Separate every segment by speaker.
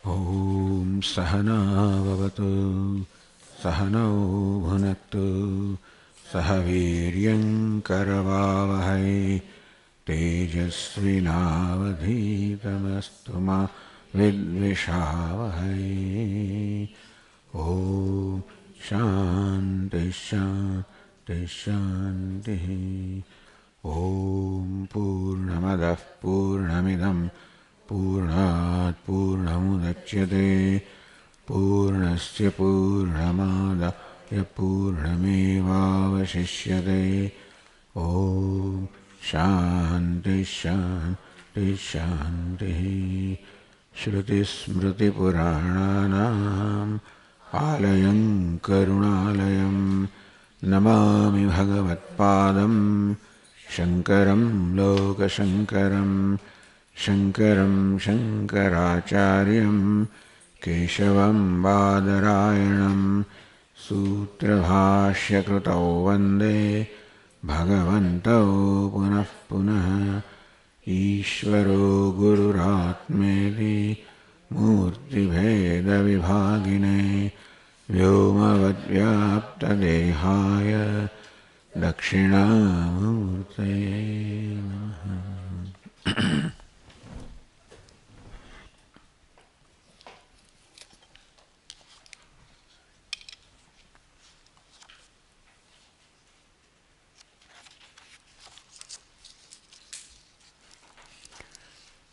Speaker 1: ॐ सहनाववतु सहनौ भुनक्तु सह वीर्यङ्करवावहै तेजस्विनावधीतमस्तु मा विद्विषावहै। ॐ शान्ति शान्ति शान्तिः। ॐ पूर्णमदः पूर्णमिदं पूर्णात् पूर्णमुदच्यते पूर्णस्य पूर्णमादाय पूर्णमेवावशिष्यते। ॐ शान्ति शान्ति शान्तिः। श्रुतिस्मृतिपुराणानाम् आलयं करुणालयं नमामि भगवत्पादं शङ्करं लोकशङ्करं शङ्करं शङ्कराचार्यं केशवं बादरायणं सूत्रभाष्यकृतौ वन्दे भगवन्तौ पुनः पुनः। ईश्वरो गुरुरात्मेति मूर्तिभेदविभागिने व्योमवद्व्याप्तदेहाय दक्षिणामूर्तये नमः।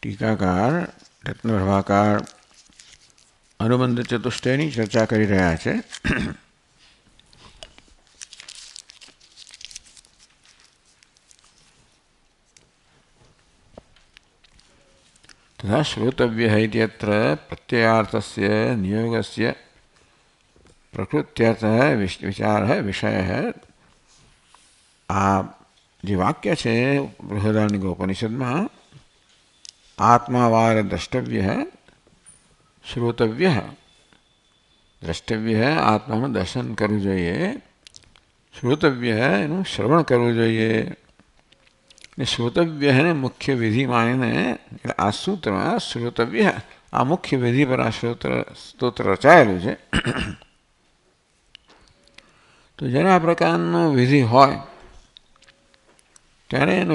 Speaker 1: टीकाकार रत्नप्रभाकार अनुबंध चतुष्टयની ચર્ચા કરી રહ્યા છે। तथा श्रोतव्यः इत्यत्र प्रत्ययार्थस्य नियोगस्य प्रकृत्यर्थः विचारः विषयः। आ જે વાક્ય છે બૃહદારણ્યકોપનિષદમાં आत्मावार द्रष्टव्य है श्रोतव्य है। द्रष्टव्य है आत्मा दर्शन करવું જોઈએ, श्रोतव्य है એનું શ્રવણ કરવું જોઈએ ને શ્રોતવ્ય है મુખ્ય વિધિ માનીને એટલે આ સૂત્રમાં શ્રોતવ્ય આ મુખ્ય વિધિ પર આ સ્તોત્ર રચાયેલું છે। તો જ્યારે આ પ્રકારનો વિધિ હોય ત્યારે એનો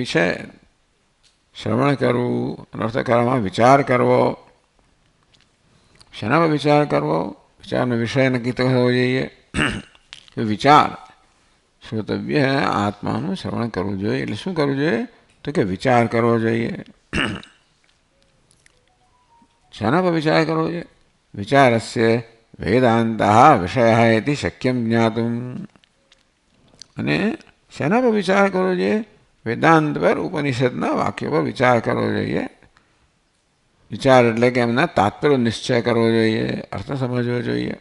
Speaker 1: વિષય श्रवण करवू अर्थकरमा विचार करवो। शना पर विचार करवो? विचार में विषय नक्की तो हो जाइए तो विचार श्रोतव्य है आत्मा श्रवण करवू જોઈએ એટલે શું કરવું જોઈએ તો કે વિચાર કરવો જોઈએ। શના પર વિચાર કરવો જોઈએ? વિચારस्य વેદાन्तः વિષયः इति शक्यं ज्ञातुम्। અને શના પર વિચાર કરવો જોઈએ? वेदांत पर उपनिषदना वाक्यों पर विचार करवो જોઈએ। विचार એટલે કે એમના તાત્પર્ય નિશ્ચય કરવો જોઈએ, अर्थ समझવો જોઈએ।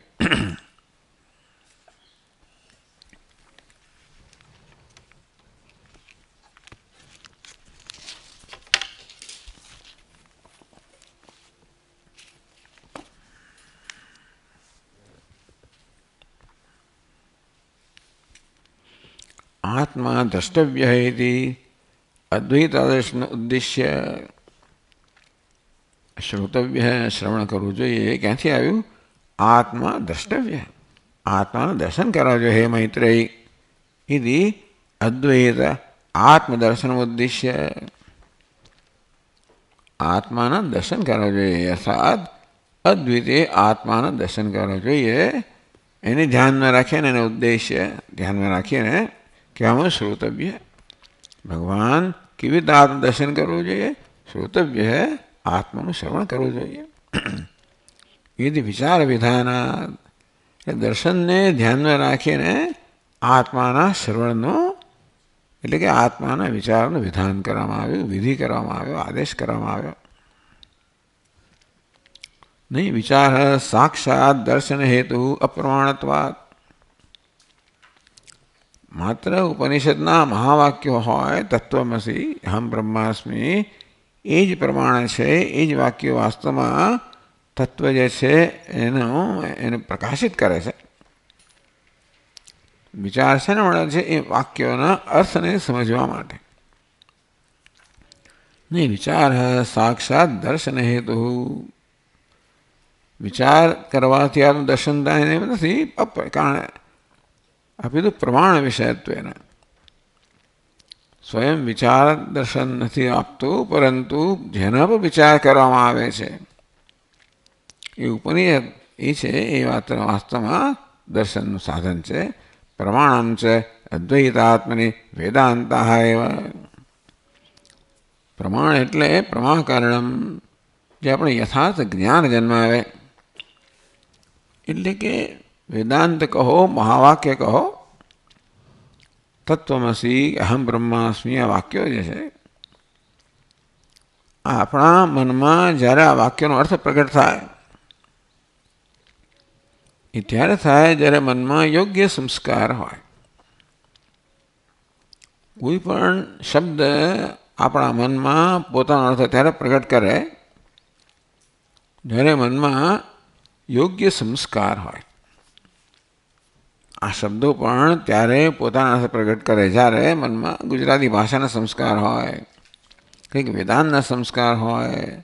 Speaker 1: आत्मा द्रष्टव्य है इति अद्वैत आदर्शन उद्देश्य श्रोतव्य है श्रवण करवू જોઈએ। ક્યાંથી આવ્યું? आत्मा द्रष्टव्य है, आत्मा दर्शन करवा જોઈએ। हे मैत्रेयी इति अद्वैत आत्मदर्शन उद्देश्य आत्मा दर्शन करवा જોઈએ अर्थात अद्वितीय आत्मा दर्शन करवा જોઈએ। એને ધ્યાનમાં રાખીને એનો ઉદ્દેશ્ય ધ્યાનમાં રાખીને क्या श्रोतव्य है? भगवान केवी રીતે આત્મ દર્શન કરવું જોઈએ? શ્રોતવ્ય है આત્માનું શ્રવણ કરવું જોઈએ। यदि विचार विधान दर्शनने ध्याનમાં રાખીને આત્માના શ્રવણનો એટલે કે આત્માના વિચારનું વિધાન કરવામાં આવ્યું, વિધિ કરવામાં આવ્યો, આદેશ કરવામાં આવ્યો। नहीं विचार साक्षात दर्शन हेतु अप्रमाणत्वात्। मात्र उपनिषदना महावाक्यो होय तत्वमसि अहम ब्रह्मास्मि ए ज प्रमाण है, ए ज वाक्य वास्तव में तत्व जैसे एने प्रकाशित करे छे। विचार से મળે છે એ વાક્યોના અર્થને સમજવા માટે। नहीं विचार है साक्षात दर्शन हेतु વિચાર કરવાથી આનું દર્શન થાય એમ નથી, કારણ આપ્યું હતું પ્રમાણ વિષયત્વેન. સ્વયં વિચાર દર્શન નથી આપતું, પરંતુ જેના પર વિચાર કરવામાં આવે છે એ ઉપનિષદ એ છે એ વાસ્તવમાં દર્શનનું સાધન છે. પ્રમાણમ છે અદ્વૈતાત્મની વેદાંતા એવા. પ્રમાણ એટલે પ્રમાકારણમ, જે આપણે યથાર્થ જ્ઞાન જન્માવે. એટલે કે વેદાંત કહો, મહાવાક્ય કહો, તત્વમસી, અહમ બ્રહ્માસ્મિ, આ વાક્યો જે છે આપણા મનમાં જ્યારે આ વાક્યનો અર્થ પ્રગટ થાય એ ત્યારે થાય જ્યારે મનમાં યોગ્ય સંસ્કાર હોય. કોઈ પણ શબ્દ આપણા મનમાં પોતાનો અર્થ ત્યારે પ્રગટ કરે જ્યારે મનમાં યોગ્ય સંસ્કાર હોય. આ શબ્દો પણ ત્યારે પોતાના અર્થ પ્રગટ કરે જ્યારે મનમાં ગુજરાતી ભાષાના સંસ્કાર હોય, કંઈક વેદાંતના સંસ્કાર હોય,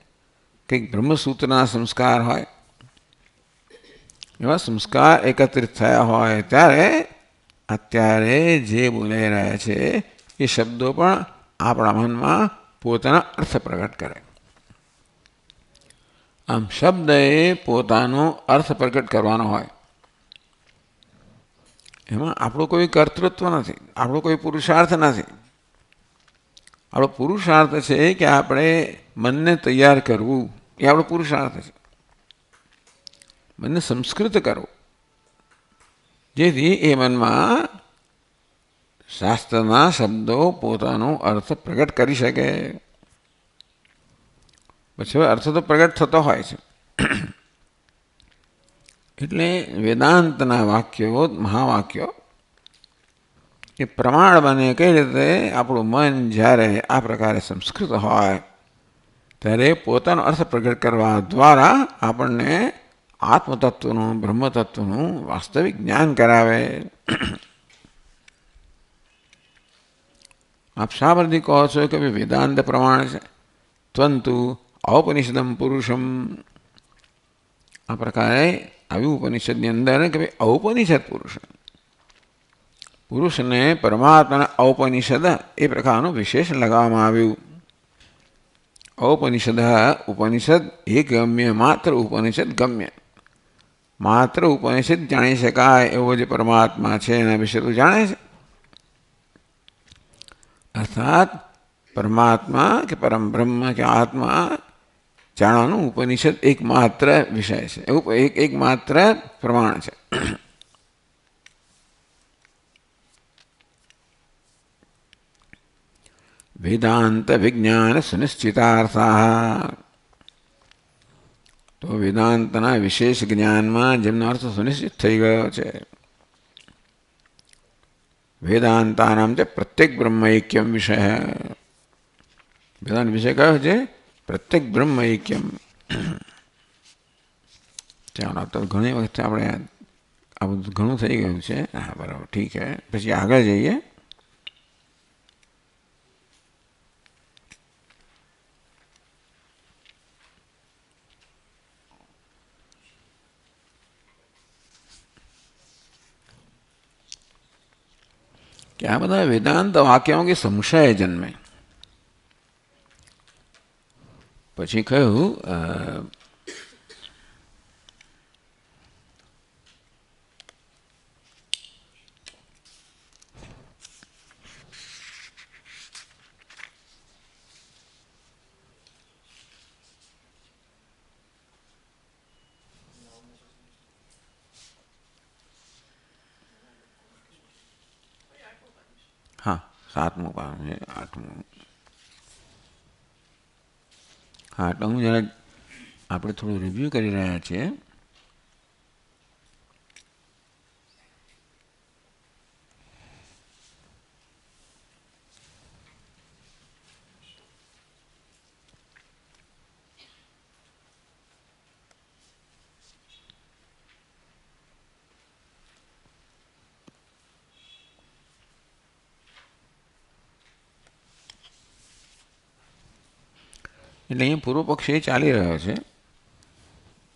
Speaker 1: કંઈક બ્રહ્મસૂત્રના સંસ્કાર હોય. એવા સંસ્કાર એકત્રિત થયા હોય ત્યારે અત્યારે જે બોલાઈ રહ્યા છે એ શબ્દો પણ આપણા મનમાં પોતાના અર્થ પ્રગટ કરે. આમ શબ્દ એ પોતાનો અર્થ પ્રગટ કરવાનો હોય. એમાં આપણું કોઈ કર્તૃત્વ નથી, આપણો કોઈ પુરુષાર્થ નથી. આપણો પુરુષાર્થ છે કે આપણે મનને તૈયાર કરવું, એ આપણો પુરુષાર્થ છે. મનને સંસ્કૃત કરવું, જેથી એ મનમાં શાસ્ત્રના શબ્દો પોતાનો અર્થ પ્રગટ કરી શકે. પછી અર્થ તો પ્રગટ થતો હોય છે. એટલે વેદાંતના વાક્યો, મહાવાક્યો એ પ્રમાણ બને. કઈ રીતે? આપણું મન જ્યારે આ પ્રકારે સંસ્કૃત હોય ત્યારે પોતાનો અર્થ પ્રગટ કરવા દ્વારા આપણને આત્મતત્વનું, બ્રહ્મતત્વનું વાસ્તવિક જ્ઞાન કરાવે. આપ શા પરથી કહો છો કે ભાઈ વેદાંત પ્રમાણ છે? ત્વંતુ ઔપનિષદમ પુરુષમ. આ પ્રકારે આવ્યું ઉપનિષદની અંદર કે ભાઈ ઔપનિષદ પુરુષ, પુરુષને પરમાત્માના ઔપનિષદ એ પ્રકારનું વિશેષણ લગાવવામાં આવ્યું. ઔપનિષદ, ઉપનિષદ એ ગમ્ય, માત્ર ઉપનિષદ ગમ્ય. માત્ર ઉપનિષદ જાણી શકાય એવો જે પરમાત્મા છે એના વિશે તું જાણે છે. અર્થાત પરમાત્મા કે પરમ બ્રહ્મ કે આત્મા જાણવાનું ઉપનિષદ એકમાત્ર વિષય છે, એકમાત્ર પ્રમાણ છે. વેદાંત વિજ્ઞાન સુનિશ્ચિતાર્થા. તો વેદાંતના વિશેષ જ્ઞાનમાં જેમનો અર્થ સુનિશ્ચિત થઈ ગયો છે. વેદાંતાનામ છે પ્રત્યેક બ્રહ્મ ઐક્યમ વિષય. વેદાંત વિષય કયો છે? પ્રત્યેક બ્રહ્મ ઐક્યમ. ચાલો, તો ઘણી વખત આપણે આ બધું ઘણું થઈ ગયું છે. હા, બરાબર, ઠીક છે. પછી આગળ જઈએ. क्या बता वेदांत वाक्यों के संशय जन्मे. પછી કહ્યું હા, 7મું પાનું છે, 8મું. હા, તો હું જરા આપણે થોડું રિવ્યૂ કરી રહ્યા છીએ. એટલે અહીંયા પૂર્વ પક્ષ એ ચાલી રહ્યો છે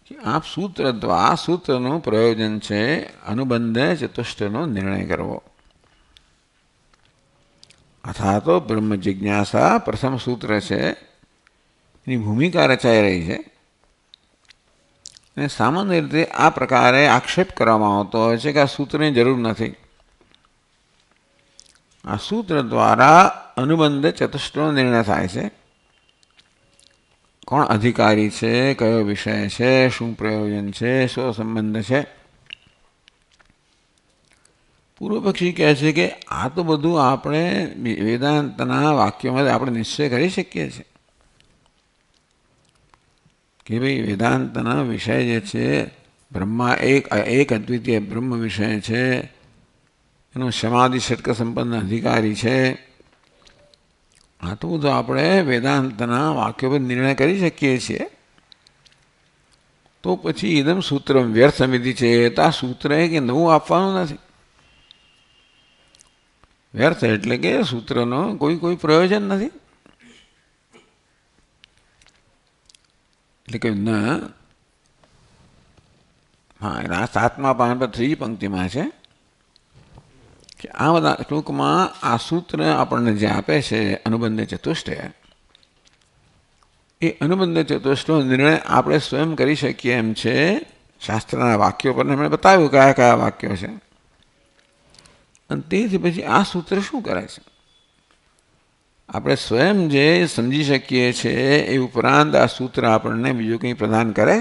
Speaker 1: કે આ સૂત્ર દ્વારા સૂત્રનું પ્રયોજન છે અનુબંધ ચતુષ્ટયનો નિર્ણય કરવો. અથવા તો બ્રહ્મ જિજ્ઞાસા પ્રથમ સૂત્ર છે, એની ભૂમિકા રચાઈ રહી છે. અને સામાન્ય રીતે આ પ્રકારે આક્ષેપ કરવામાં આવતો હોય છે કે આ સૂત્રની જરૂર નથી. આ સૂત્ર દ્વારા અનુબંધ ચતુષ્ટયનો નિર્ણય થાય છે. કોણ અધિકારી છે, કયો વિષય છે, શું પ્રયોજન છે, શું સંબંધ છે. પૂર્વ પક્ષી કહે છે કે આ તો બધું આપણે વેદાંતના વાક્યોમાં આપણે નિશ્ચય કરી શકીએ છીએ કે ભાઈ વેદાંતના વિષય જે છે બ્રહ્મા એક અદ્વિતીય બ્રહ્મ વિષય છે, એનો સમાધિ ષટક સંપન્ન અધિકારી છે. આ તો બધું આપણે વેદાંતના વાક્યો પર નિર્ણય કરી શકીએ છીએ. તો પછી ઇદમ સૂત્ર વ્યર્થ વિધિ છે, તો આ સૂત્ર કે નવું આપવાનું નથી. વ્યર્થ એટલે કે સૂત્રનો કોઈ પ્રયોજન નથી. એટલે કે હા, 7મા પાન પર 3જી પંક્તિમાં છે કે આ બધા ટૂંકમાં આ સૂત્ર આપણને જે આપે છે અનુબંધ ચતુષ્ટય, એ અનુબંધ ચતુષ્ટયનો નિર્ણય આપણે સ્વયં કરી શકીએ એમ છે. શાસ્ત્રના વાક્યો પર એમણે બતાવ્યું કયા કયા વાક્યો છે. અને તેથી પછી આ સૂત્ર શું કરે છે, આપણે સ્વયં જે સમજી શકીએ છીએ એ ઉપરાંત આ સૂત્ર આપણને બીજું કંઈ પ્રદાન કરે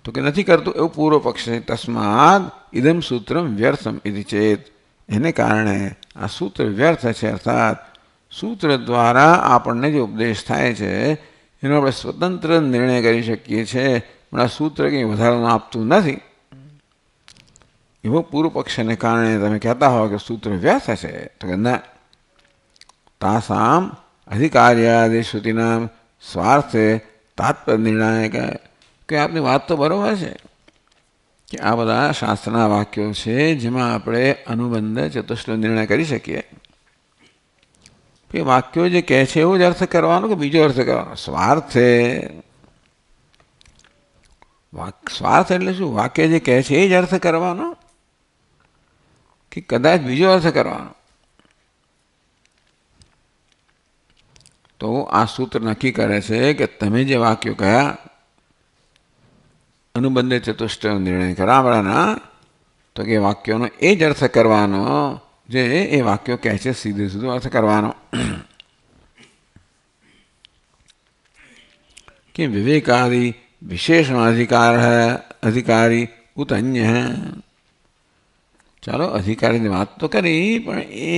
Speaker 1: તો કે નથી કરતું, એવું પૂર્વ પક્ષ છે. તસ્માદ ઇદમ સૂત્રમ વ્યર્થમ ઇતિ ચેત, એને કારણે આ સૂત્ર વ્યર્થ છે. અર્થાત સૂત્ર દ્વારા આપણને જે ઉપદેશ થાય છે એનો આપણે સ્વતંત્ર નિર્ણય કરી શકીએ છીએ, પણ આ સૂત્ર કંઈ વધારાનું આપતું નથી. એવો પૂર્વ પક્ષને કારણે તમે કહેતા હો કે સૂત્ર વ્યર્થ છે. તો કે ના, તાસામ અધિકાર્યાદિ શ્રુતિનામ સ્વાર્થે તાત્પર્ય નિર્ણાયક, કે આપની વાત તો બરોબર છે કે આ બધા શાસ્ત્રના વાક્યો છે જેમાં આપણે અનુબંધ ચતુષ્ટય નિર્ણય કરી શકીએ. એ વાક્યો જે કહે છે એવો જ અર્થ કરવાનો કે બીજો અર્થ કરવાનો. સ્વાર્થ એટલે શું? વાક્ય જે કહે છે એ જ અર્થ કરવાનો કે કદાચ બીજો અર્થ કરવાનો. તો આ સૂત્ર નક્કી કરે છે કે તમે જે વાક્યો કયા અનુબંધ ચતુષ્ટય નિર્ણય કરાવવાના, તો કે વાક્યોનો એ જ અર્થ કરવાનો જે એ વાક્યો કહે છે, સીધે સીધો અર્થ કરવાનો. કે વિવેકાદિ વિશેષણ અધિકારી ઉત અન્ય. ચાલો, અધિકારીની વાત તો કરી, પણ એ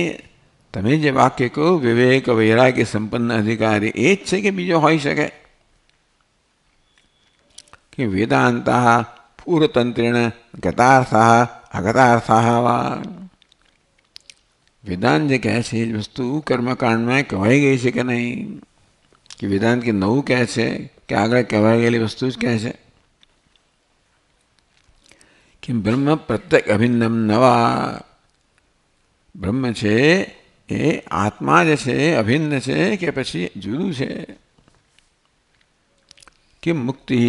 Speaker 1: તમે જે વાક્ય કહો વિવેક વૈરાગ્ય સંપન્ન અધિકારી એ જ છે કે બીજો હોઈ શકે? કે વેદાંતા પૂર્વતંત્રેણ ગતાર્થા અગતાર્થા વા. વેદાંત જે કહે છે એ વસ્તુ કર્મકાંડમાં કહેવાઈ ગઈ છે કે નહીં? કે વેદાંત કે નવું કહે છે કે આગળ કહેવાઈ ગયેલી વસ્તુ જ કહે છે? કે બ્રહ્મ પ્રત્યેક અભિન્નમ નવા. બ્રહ્મ છે એ આત્મા જે છે અભિન્ન છે કે પછી જુદું છે? કે મુક્તિ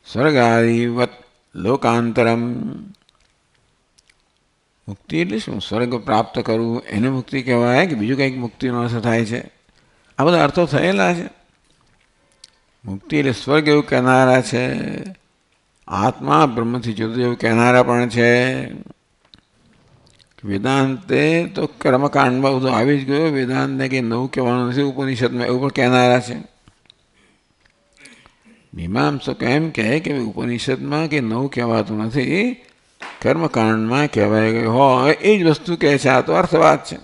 Speaker 1: સ્વર્ગાદિવત લોકાંતરમ. મુક્તિ એટલે શું? સ્વર્ગ પ્રાપ્ત કરવું એને મુક્તિ કહેવાય કે બીજું કંઈક મુક્તિનો અર્થ થાય છે? આ બધા અર્થો થયેલા છે. મુક્તિ એટલે સ્વર્ગ એવું કહેનારા છે, આત્મા બ્રહ્મથી જુદું એવું કહેનારા પણ છે. વેદાંતે તો કર્મકાંડમાં બધું આવી જ ગયો. વેદાંતને કંઈ નવું કહેવાનું નથી ઉપનિષદમાં, એવું પણ કહેનારા છે. મીમાંસક એમ કહે કે ઉપનિષદમાં કંઈ નવું કહેવાતું નથી, કર્મકાંડમાં કહેવાય ગયું હોય એ જ વસ્તુ કહે છે. આ તો અર્થવાદ છે.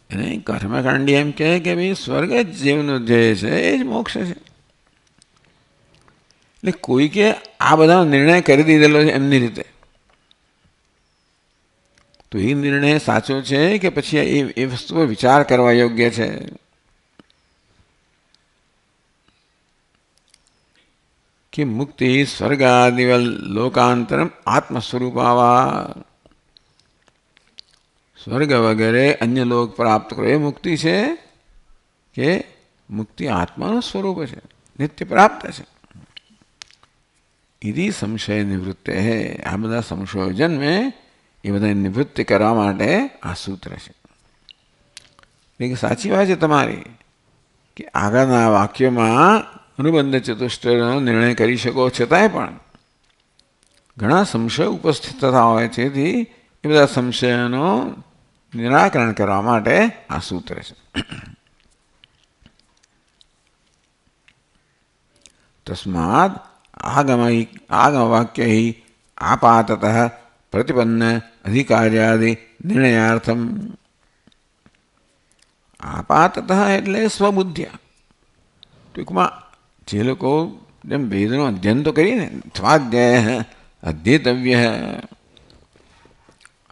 Speaker 1: અને કર્મકાંડી એમ કહે કે ભાઈ સ્વર્ગ જ જીવનો ધ્યેય છે, એ જ મોક્ષ છે. એટલે કોઈ કે આ બધાનો નિર્ણય કરી દીધેલો છે એમની રીતે, તો એ નિર્ણય સાચો છે કે પછી એ વસ્તુ પર વિચાર કરવા યોગ્ય છે? કે મુક્તિ સ્વર્ગાદિવ લોકાંતરમ આત્મ સ્વરૂપાવા. સ્વર્ગ વગેરે અન્ય લોક પ્રાપ્ત કરો એ મુક્તિ છે કે મુક્તિ આત્માનું સ્વરૂપ છે, નિત્ય પ્રાપ્ત છે. ઇતિ સંશય નિવૃત્તે. આ બધા સંશયો જન્મે એ બધા નિવૃત્તિ કરવા માટે આ સૂત્ર છે. એટલે સાચી વાત છે તમારી કે આગળના વાક્યોમાં અનુબંધ ચતુષ્ટયનો નિર્ણય કરી શકો છતાંય પણ ઘણા સંશય ઉપસ્થિત થતા હોય છે. તેથી એ બધા સંશયોનું નિરાકરણ કરવા માટે આ સૂત્ર છે. તસ્માદ આગમવાક્ય આપાતત પ્રતિપન્ન અધિકાર્યાદિ નિર્ણયાર્થમ. આપાતત એટલે સ્વબુદ્ધિયા. ટૂંકમાં જે લોકો જેમ વેદનું અધ્યયન તો કરીને સ્વાધ્યાય અધ્યેતવ્ય,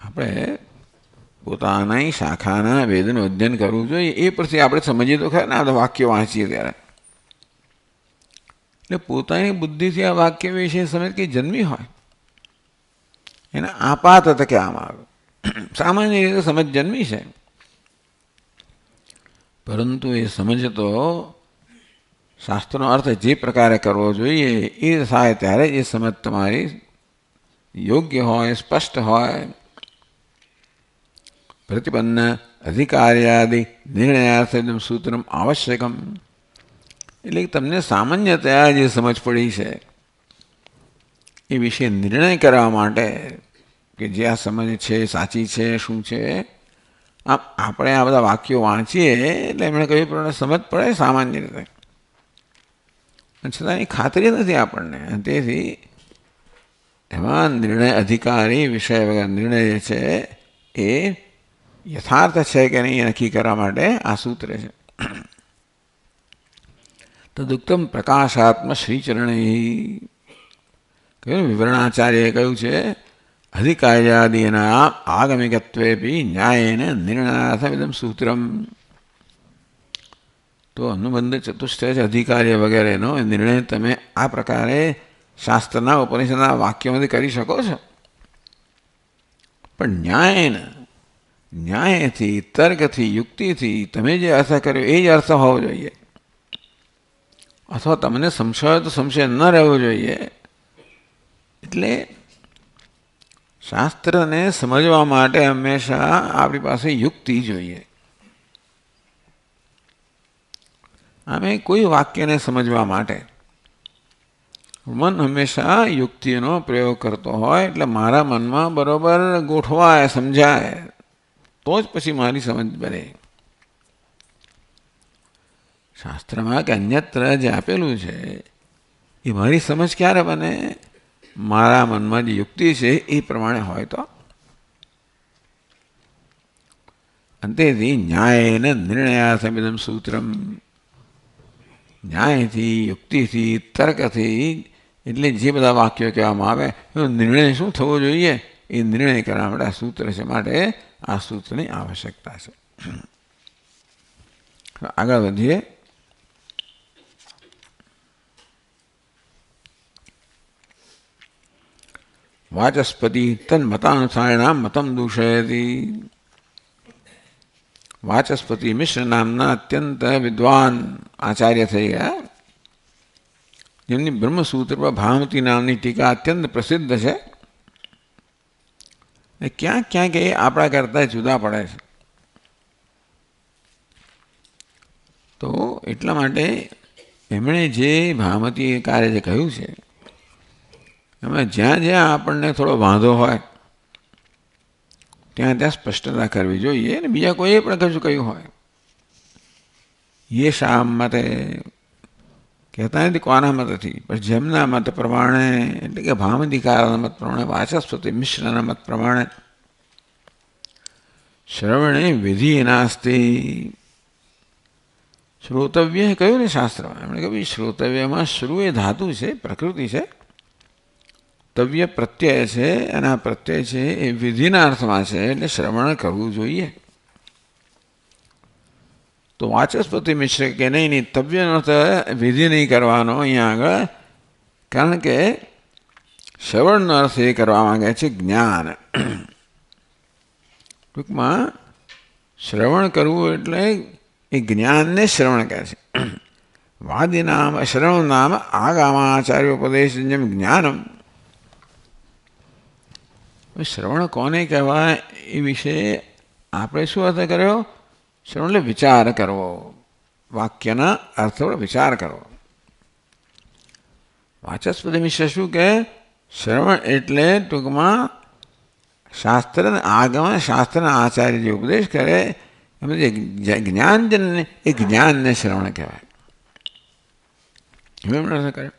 Speaker 1: આપણે પોતાની શાખાના વેદનું અધ્યયન કરવું જોઈએ. એ પરથી આપણે સમજીએ તો ખરા ને આ વાક્ય વાંચીએ ત્યારે. એટલે પોતાની બુદ્ધિથી આ વાક્ય વિશે સમજ કંઈ જન્મી હોય એને આપાત કહેવામાં આવે. સામાન્ય રીતે સમજ જન્મી છે, પરંતુ એ સમજ તો શાસ્ત્રનો અર્થ જે પ્રકારે કરવો જોઈએ એ થાય ત્યારે એ સમજ તમારી યોગ્ય હોય, સ્પષ્ટ હોય. પ્રતિપન્ન અધિકાર્યાદિ નિર્ણયાર્થમ સૂત્રમ આવશ્યકમ. એટલે તમને સામાન્યતયા જે સમજ પડી છે એ વિશે નિર્ણય કરવા માટે કે જે આ સમજ છે સાચી છે શું છે, આપણે આ બધા વાક્યો વાંચીએ એટલે એમણે કહ્યું પ્રમાણે સમજ પડે સામાન્ય રીતે, છતાં એની ખાતરી નથી આપણને. તેથી એમાં નિર્ણય અધિકારી વિષય વગર નિર્ણય જે છે એ યથાર્થ છે કે નહીં એ નક્કી કરવા માટે આ સૂત્ર છે. તદુક્તમ પ્રકાશાત્મ શ્રીચરણે કહ્યું, વિવરણાચાર્યએ કહ્યું છે અધિકાર્યાદિના આગમિકત્વેપી ન્યાયેન નિર્ણયાર્થમિદમ સૂત્રમ. તો અનુબંધ ચતુષ્ટય અધિકાર્ય વગેરેનો નિર્ણય તમે આ પ્રકારે શાસ્ત્રના ઉપનિષદના વાક્યોમાંથી કરી શકો છો, પણ ન્યાયથી તર્કથી યુક્તિથી તમે જે અર્થ કર્યો એ જ અર્થ હોવો જોઈએ. અથવા તમને સંશય તો સંશય ન રહેવો જોઈએ. એટલે શાસ્ત્રને સમજવા માટે હંમેશા આપણી પાસે યુક્તિ જોઈએ. આમે કોઈ વાક્યને સમજવા માટે મન હંમેશા યુક્તિનો પ્રયોગ કરતો હોય. એટલે મારા મનમાં બરોબર ગોઠવાય, સમજાય, તો જ પછી મારી સમજ બને. શાસ્ત્રમાં કે અન્યત્ર જે આપેલું છે એ મારી સમજ ક્યારે બને? મારા મનમાં જે યુક્તિ છે એ પ્રમાણે હોય તો. અંતેથી ન્યાયેન નિર્ણયાર્થમિદમ સૂત્રમ. ન્યાયથી, યુક્તિથી, તર્કથી, એટલે જે બધા વાક્યો કહેવામાં આવે એનો નિર્ણય શું થવો જોઈએ એ નિર્ણય કરવા માટે આ સૂત્ર છે. માટે આ સૂત્રની આવશ્યકતા છે. આગળ વધીએ. વાચસ્પતિ તન્મતાનુસારિણામ મતમ દૂષયતી. વાચસ્પતિ મિશ્ર નામના અત્યંત વિદ્વાન આચાર્ય થઈ ગયા, જેમની બ્રહ્મસૂત્ર પર ભામતી નામની ટીકા અત્યંત પ્રસિદ્ધ છે. ક્યાંક ક્યાંક એ આપણા કરતાં જુદા પડે છે. તો એટલા માટે એમણે જે ભામતી કાર્ય જે કહ્યું છે એમાં જ્યાં જ્યાં આપણને થોડો વાંધો હોય ત્યાં ત્યાં સ્પષ્ટતા કરવી જોઈએ. અને બીજા કોઈએ પણ કશું કહ્યું હોય એ શા મતે કહેતા નથી કોના મતથી, પણ જેમના મત પ્રમાણે, એટલે કે ભામતિકારના મત પ્રમાણે, વાચસ્પતિ મિશ્રના મત પ્રમાણે શ્રવણે વિધિ નાસ્તી. શ્રોતવ્ય કહ્યું ને શાસ્ત્રમાં, એમણે કહ્યું શ્રોતવ્યમાં શ્રુ એ ધાતુ છે, પ્રકૃતિ છે, તવ્ય પ્રત્યય છે, અને આ પ્રત્યય છે એ વિધિના અર્થમાં છે, એટલે શ્રવણ કરવું જોઈએ. તો વાચસ્પતિ મિશ્ર કે નહીં, તવ્યનો અર્થ વિધિ નહીં કરવાનો અહીંયા આગળ, કારણ કે શ્રવણનો અર્થ એ કરવા માંગે છે જ્ઞાન. ટૂંકમાં શ્રવણ કરવું એટલે એ જ્ઞાનને શ્રવણ કહે છે. વાદીનામ શ્રવણ નામ આગામાચાર્યોપદેશજ્યમ જ્ઞાનમ. શ્રવણ કોને કહેવાય એ વિશે આપણે શું અર્થ કર્યો? શ્રવણ એટલે વિચાર કરવો, વાક્યના અર્થ પર વિચાર કરવો. વાચસ્પતિ મિશ્ર શું કહે? શ્રવણ એટલે ટૂંકમાં શાસ્ત્ર આગમ, શાસ્ત્રના આચાર્ય જે ઉપદેશ કરે એમાં જે જ્ઞાનજનને એ જ્ઞાનને શ્રવણ કહેવાય. એમ અર્થ કર્યો.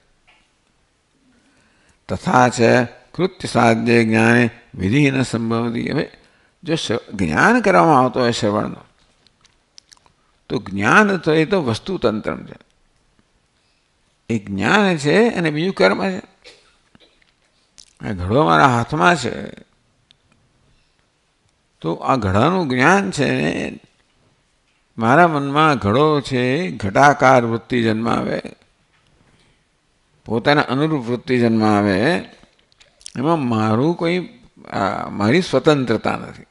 Speaker 1: તથા છે કૃત્ય સાધ્ય જ્ઞાને વિધિ ન સંભવતી. હવે જો જ્ઞાન કરવામાં આવતો હોય શ્રવણનો, તો જ્ઞાન તો એ તો વસ્તુતંત્ર છે. એ જ્ઞાન છે અને બીજું કર્મ છે. આ ઘડો મારા હાથમાં છે, તો આ ઘડાનું જ્ઞાન છે. મારા મનમાં ઘડો છે, ઘટાકાર વૃત્તિ જન્માવે, પોતાના અનુરૂપ વૃત્તિ જન્માવે. એમાં મારી સ્વતંત્રતા નથી.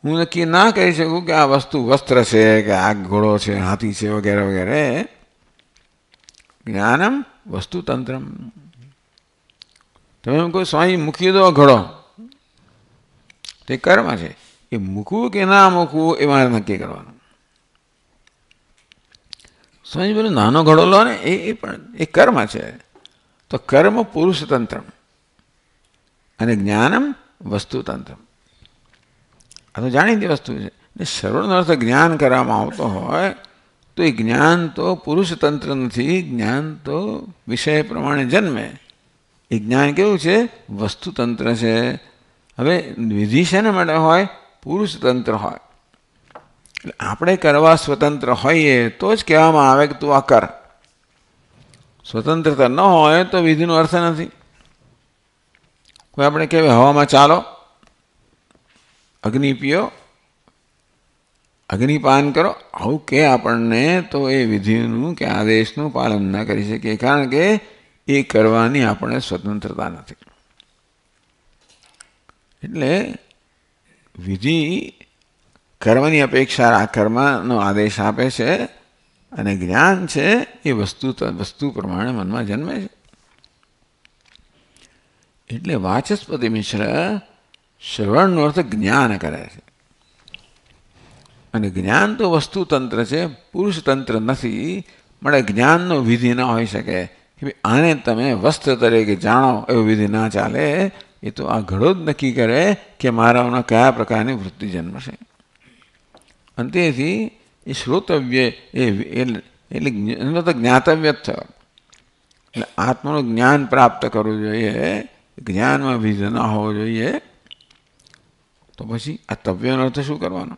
Speaker 1: હું નક્કી ના કહી શકું કે આ વસ્તુ વસ્ત્ર છે, કે આ ઘોડો છે, હાથી છે, વગેરે વગેરે. જ્ઞાનમ વસ્તુતંત્રમ. તમે એમ કહો સ્વામી મૂકી દો ઘડો, તે કર્મ છે. એ મૂકવું કે ના મૂકવું એ મારે નક્કી કરવાનું. સ્વામી બોલે નાનો ઘડો લો ને, એ પણ એ કર્મ છે. તો કર્મ પુરુષતંત્રમ અને જ્ઞાનમ વસ્તુતંત્રમ. આ તો જાણીતી વસ્તુ છે. શ્રવણનો અર્થ જ્ઞાન કરવામાં આવતો હોય તો એ જ્ઞાન તો પુરુષતંત્ર નથી, જ્ઞાન તો વિષય પ્રમાણે જન્મે. એ જ્ઞાન કેવું છે? વસ્તુતંત્ર છે. હવે વિધિ શેના માટે હોય? પુરુષતંત્ર હોય. એટલે આપણે કરવા સ્વતંત્ર હોઈએ તો જ કહેવામાં આવે કે તું આ કર. સ્વતંત્રતા ન હોય તો વિધિનો અર્થ નથી. કોઈ આપણે કહેવાય હવામાં ચાલો, અગ્નિ પીઓ, અગ્નિપાન કરો, આવું કે આપણને, તો એ વિધિનું કે આદેશનું પાલન ન કરી શકીએ. કારણ કે એ કરવાની આપણે સ્વતંત્રતા નથી. એટલે વિધિ કર્મની અપેક્ષા કર્મનો આદેશ આપે છે, અને જ્ઞાન છે એ વસ્તુ પ્રમાણે મનમાં જન્મે છે. એટલે વાચસ્પતિ મિશ્ર શ્રવણનો અર્થ જ્ઞાન કરે છે. અને જ્ઞાન તો વસ્તુતંત્ર છે, પુરુષતંત્ર નથી. મળે જ્ઞાનનો વિધિ ના હોઈ શકે કે આને તમે વસ્ત્ર તરીકે જાણો, એવો વિધિ ના ચાલે. એ તો આ ઘડો જ નક્કી કરે કે મારાઓના કયા પ્રકારની વૃત્તિ જન્મશે. અંતેથી એ શ્રોતવ્ય એટલે એનો તો જ્ઞાતવ્ય જ થયો. એટલે આત્માનું જ્ઞાન પ્રાપ્ત કરવું જોઈએ, જ્ઞાનમાં વિધ ન હોવો જોઈએ. તો પછી આ તવ્યનો અર્થ શું કરવાનો?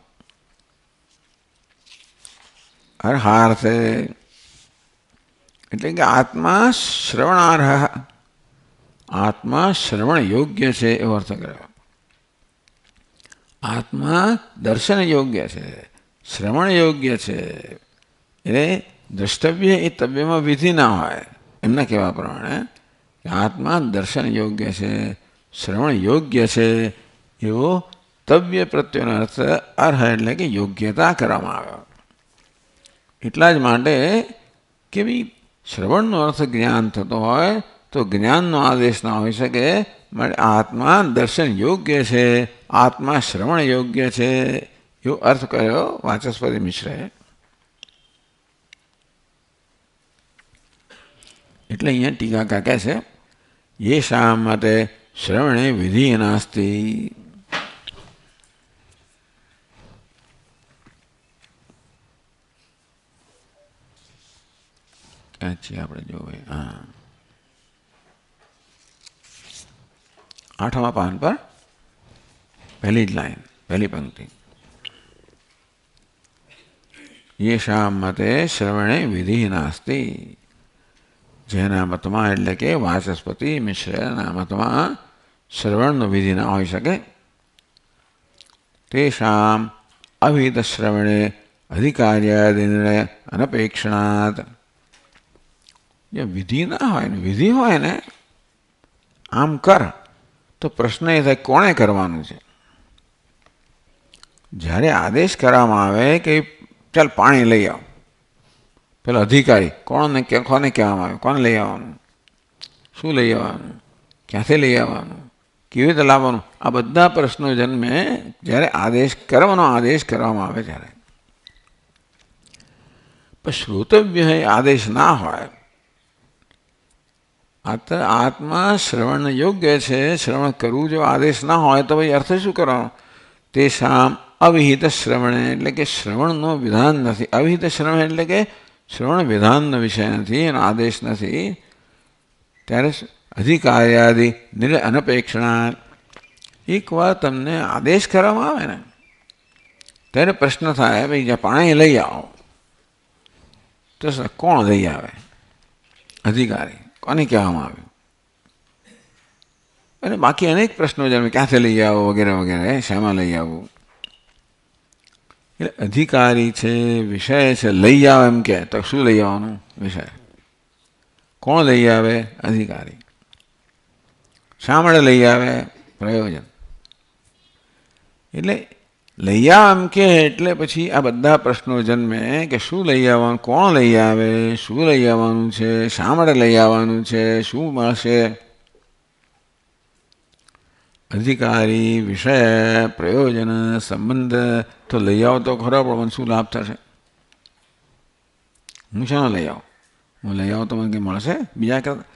Speaker 1: અર્હાર્થ એટલે કે આત્મા શ્રવણાર્હ, આત્મા શ્રવણ યોગ્ય છે એવો અર્થ કર્યો. આત્મા દર્શન યોગ્ય છે, શ્રવણ યોગ્ય છે. એટલે દ્રષ્ટવ્ય એ તવ્યમાં વિધિ ના હોય એમના કહેવા પ્રમાણે આત્મા દર્શન યોગ્ય છે, શ્રવણ યોગ્ય છે, એવો તવ્ય પ્રત્યેનો અર્થ અર્હ એટલે કે યોગ્યતા કરવામાં આવ્યો. એટલા જ માટે કે ભાઈ શ્રવણનો અર્થ જ્ઞાન થતો હોય તો જ્ઞાનનો આદેશ ના હોઈ શકે. માટે આત્મા દર્શન યોગ્ય છે, આત્મા શ્રવણ યોગ્ય છે, એવો અર્થ કર્યો વાચસ્પતિ મિશ્રએ. એટલે અહીંયા ટીકાકાર કહે છે ये शा मते श्रवणे विधि नास्ति। આપણે જોવે आठवां पान पर पहली लाइन पहली पंक्ति ये शा मते श्रवणे विधि नास्ति। जेना मतमा एटले के वाचस्पति मिश्रना मतमा श्रवण विधि न होई सके तेषाम अविध श्रवणे अधिकार्य निर्णय अनपेक्षणात्। ये विधि ना होय ने विधि होय ने आम कर तो प्रश्न ए थाय कोणे करवानुं छे। ज्यारे आदेश करवामां आवे के चल पाणी लई आव પેલો અધિકારી કોને કહેવામાં આવે, કોને લઈ આવવાનું, શું લઈ આવવાનું, ક્યાંથી લઈ આવવાનું, કેવી રીતે લાવવાનું, આ બધા પ્રશ્નો જન્મે જ્યારે આદેશ કરવાનો આદેશ કરવામાં આવે ત્યારે. પણ શ્રોતવ્ય એ આદેશ ના હોય. આત્મા શ્રવણ યોગ્ય છે, શ્રવણ કરવું જો આદેશ ના હોય તો ભાઈ અર્થ શું કરવાનો? તેષામ અવિહિત શ્રવણે, એટલે કે શ્રવણનો વિધાન નથી. અવિહિત શ્રવણ એટલે કે શ્રવણ વિધાનનો વિષય નથી, એનો આદેશ નથી. ત્યારે અધિકાર્યાદિ અનપેક્ષણા, એકવાર તમને આદેશ કરવામાં આવે ને ત્યારે પ્રશ્ન થાય, ભાઈ જ્યાં પાણી લઈ આવો તો કોણ લઈ આવે? અધિકારી. કોને કહેવામાં આવ્યું? અને બાકી અનેક પ્રશ્નો જન્મે, ક્યાંથી લઈ આવો વગેરે વગેરે, શામાં લઈ આવવું. એટલે અધિકારી છે, વિષય છે, લઈ આવે એમ કે તો શું લઈ આવવાનું? વિષય. કોણ લઈ આવે? અધિકારી. શા માટે લઈ આવે? પ્રયોજન. એટલે લઈ આવે એમ કે એટલે પછી આ બધા પ્રશ્નો જન્મે કે શું લઈ આવવાનું, કોણ લઈ આવે, શું લઈ આવવાનું છે, શા માટે લઈ આવવાનું છે, શું મળશે? અધિકારી, વિષય, પ્રયોજન, સંબંધ તો લઈ આવો તો ખરો, પણ શું લાભ થશે? હું શાનો લઈ આવું? હું લઈ આવું તો મને કંઈ મળશે બીજા કરતા?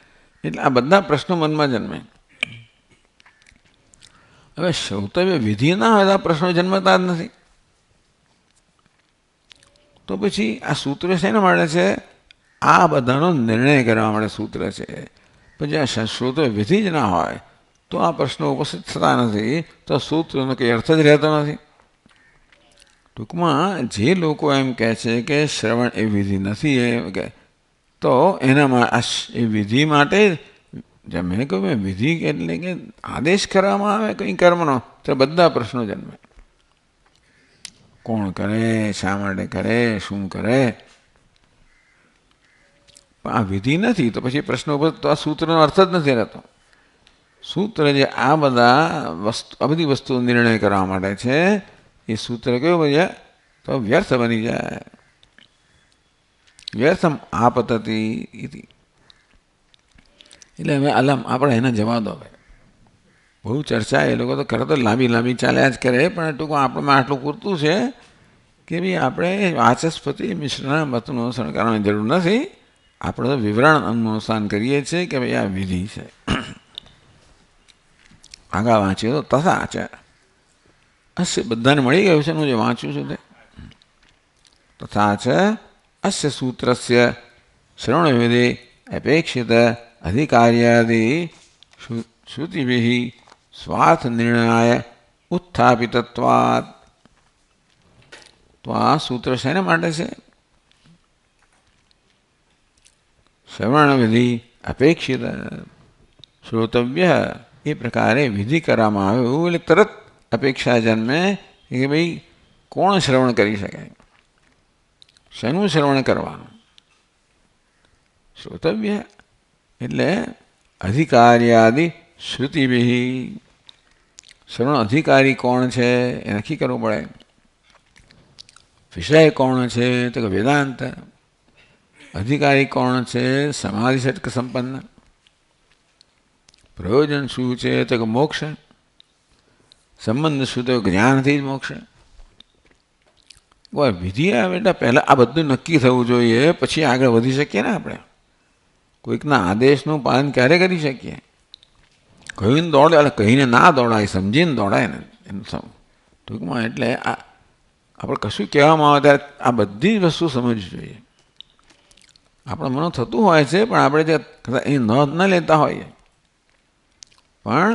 Speaker 1: એટલે આ બધા પ્રશ્નો મનમાં જન્મે. હવે શ્રોતવ્ય વિધિ ના હોય તો આ પ્રશ્નો જન્મતા જ નથી. તો પછી આ સૂત્ર શેના માટે છે? આ બધાનો નિર્ણય કરવા માટે સૂત્ર છે. પછી આ શ્રોતવ્ય વિધિ જ ના હોય તો આ પ્રશ્નો ઉપસ્થિત થતા નથી, તો સૂત્રનો કંઈ અર્થ જ રહેતો નથી. ટૂંકમાં જે લોકો એમ કહે છે કે શ્રવણ એ વિધિ નથી, એ તો એનામાં એ વિધિ માટે મેં કહ્યું વિધિ એટલે કે આદેશ કરવામાં આવે કંઈ કર્મનો તો બધા પ્રશ્નો જન્મે. કોણ કરે, શા માટે કરે, શું કરે? પણ આ વિધિ નથી તો પછી પ્રશ્નો ઉપર તો આ સૂત્રનો અર્થ જ નથી રહેતો. સૂત્ર જે આ બધી વસ્તુઓ નિર્ણય કરવા માટે છે, એ સૂત્ર કેવું ભાઈ તો વ્યર્થ બની જાય. વ્યર્થમ આપતતી ઇતિ. એટલે હવે આપણે એને જવા દો. બહુ ચર્ચા એ લોકો તો કરે તો લાંબી ચાલ્યા જ કરે, પણ ટૂંકમાં આપણમાં આટલું પૂરતું છે કે ભાઈ આપણે વાચસ્પતિ મિશ્રના મતનું અનુસરણ કરવાની જરૂર નથી. આપણે તો વિવરણ અનુસાન કરીએ છીએ કે ભાઈ આ વિધિ છે. આગળ વાંચીએ તો તથા છે અસ્ય, બધાને મળી ગયું છે હું જે વાંચ્યું છું તે. તથા છે અસ્ય સૂત્રસ્ય શ્રવણ વિધિ અપેક્ષિત અધિકાર્યાદિ શ્રુતિભિઃ સ્વાર્થ નિર્ણયાય ઉત્થાપિતત્વાत्. તો આ સૂત્ર શેના માટે છે? શ્રવણ વિધિ અપેક્ષિત, શ્રોતવ્ય એ પ્રકારે વિધિ કરવામાં આવ્યું એટલે તરત અપેક્ષા જન્મે કે ભાઈ કોણ શ્રવણ કરી શકે, શેનું શ્રવણ કરવાનું? શ્રોતવ્ય એટલે અધિકાર્યાદિ શ્રુતિભિઃ. શ્રવણ અધિકારી કોણ છે એ નક્કી કરવું પડે. વિષય કોણ છે તો કે વેદાંત. અધિકારી કોણ છે? સમાધિ ષટક સંપન્ન. પ્રયોજન શું છે તો કે મોક્ષ. સંબંધ શું તો જ્ઞાનથી જ મોક્ષ. વિધિ આવે એટલે પહેલાં આ બધું નક્કી થવું જોઈએ, પછી આગળ વધી શકીએ ને આપણે. કોઈકના આદેશનું પાલન ક્યારે કરી શકીએ? કહીને દોડે એટલે કહીને ના દોડાય, સમજીને દોડાય ને એનું ટૂંકમાં. એટલે આપણે કશું કહેવામાં આવે ત્યારે આ બધી જ વસ્તુ સમજવી જોઈએ. આપણે મનો થતું હોય છે પણ આપણે જે એ નોંધ ન લેતા હોઈએ. પણ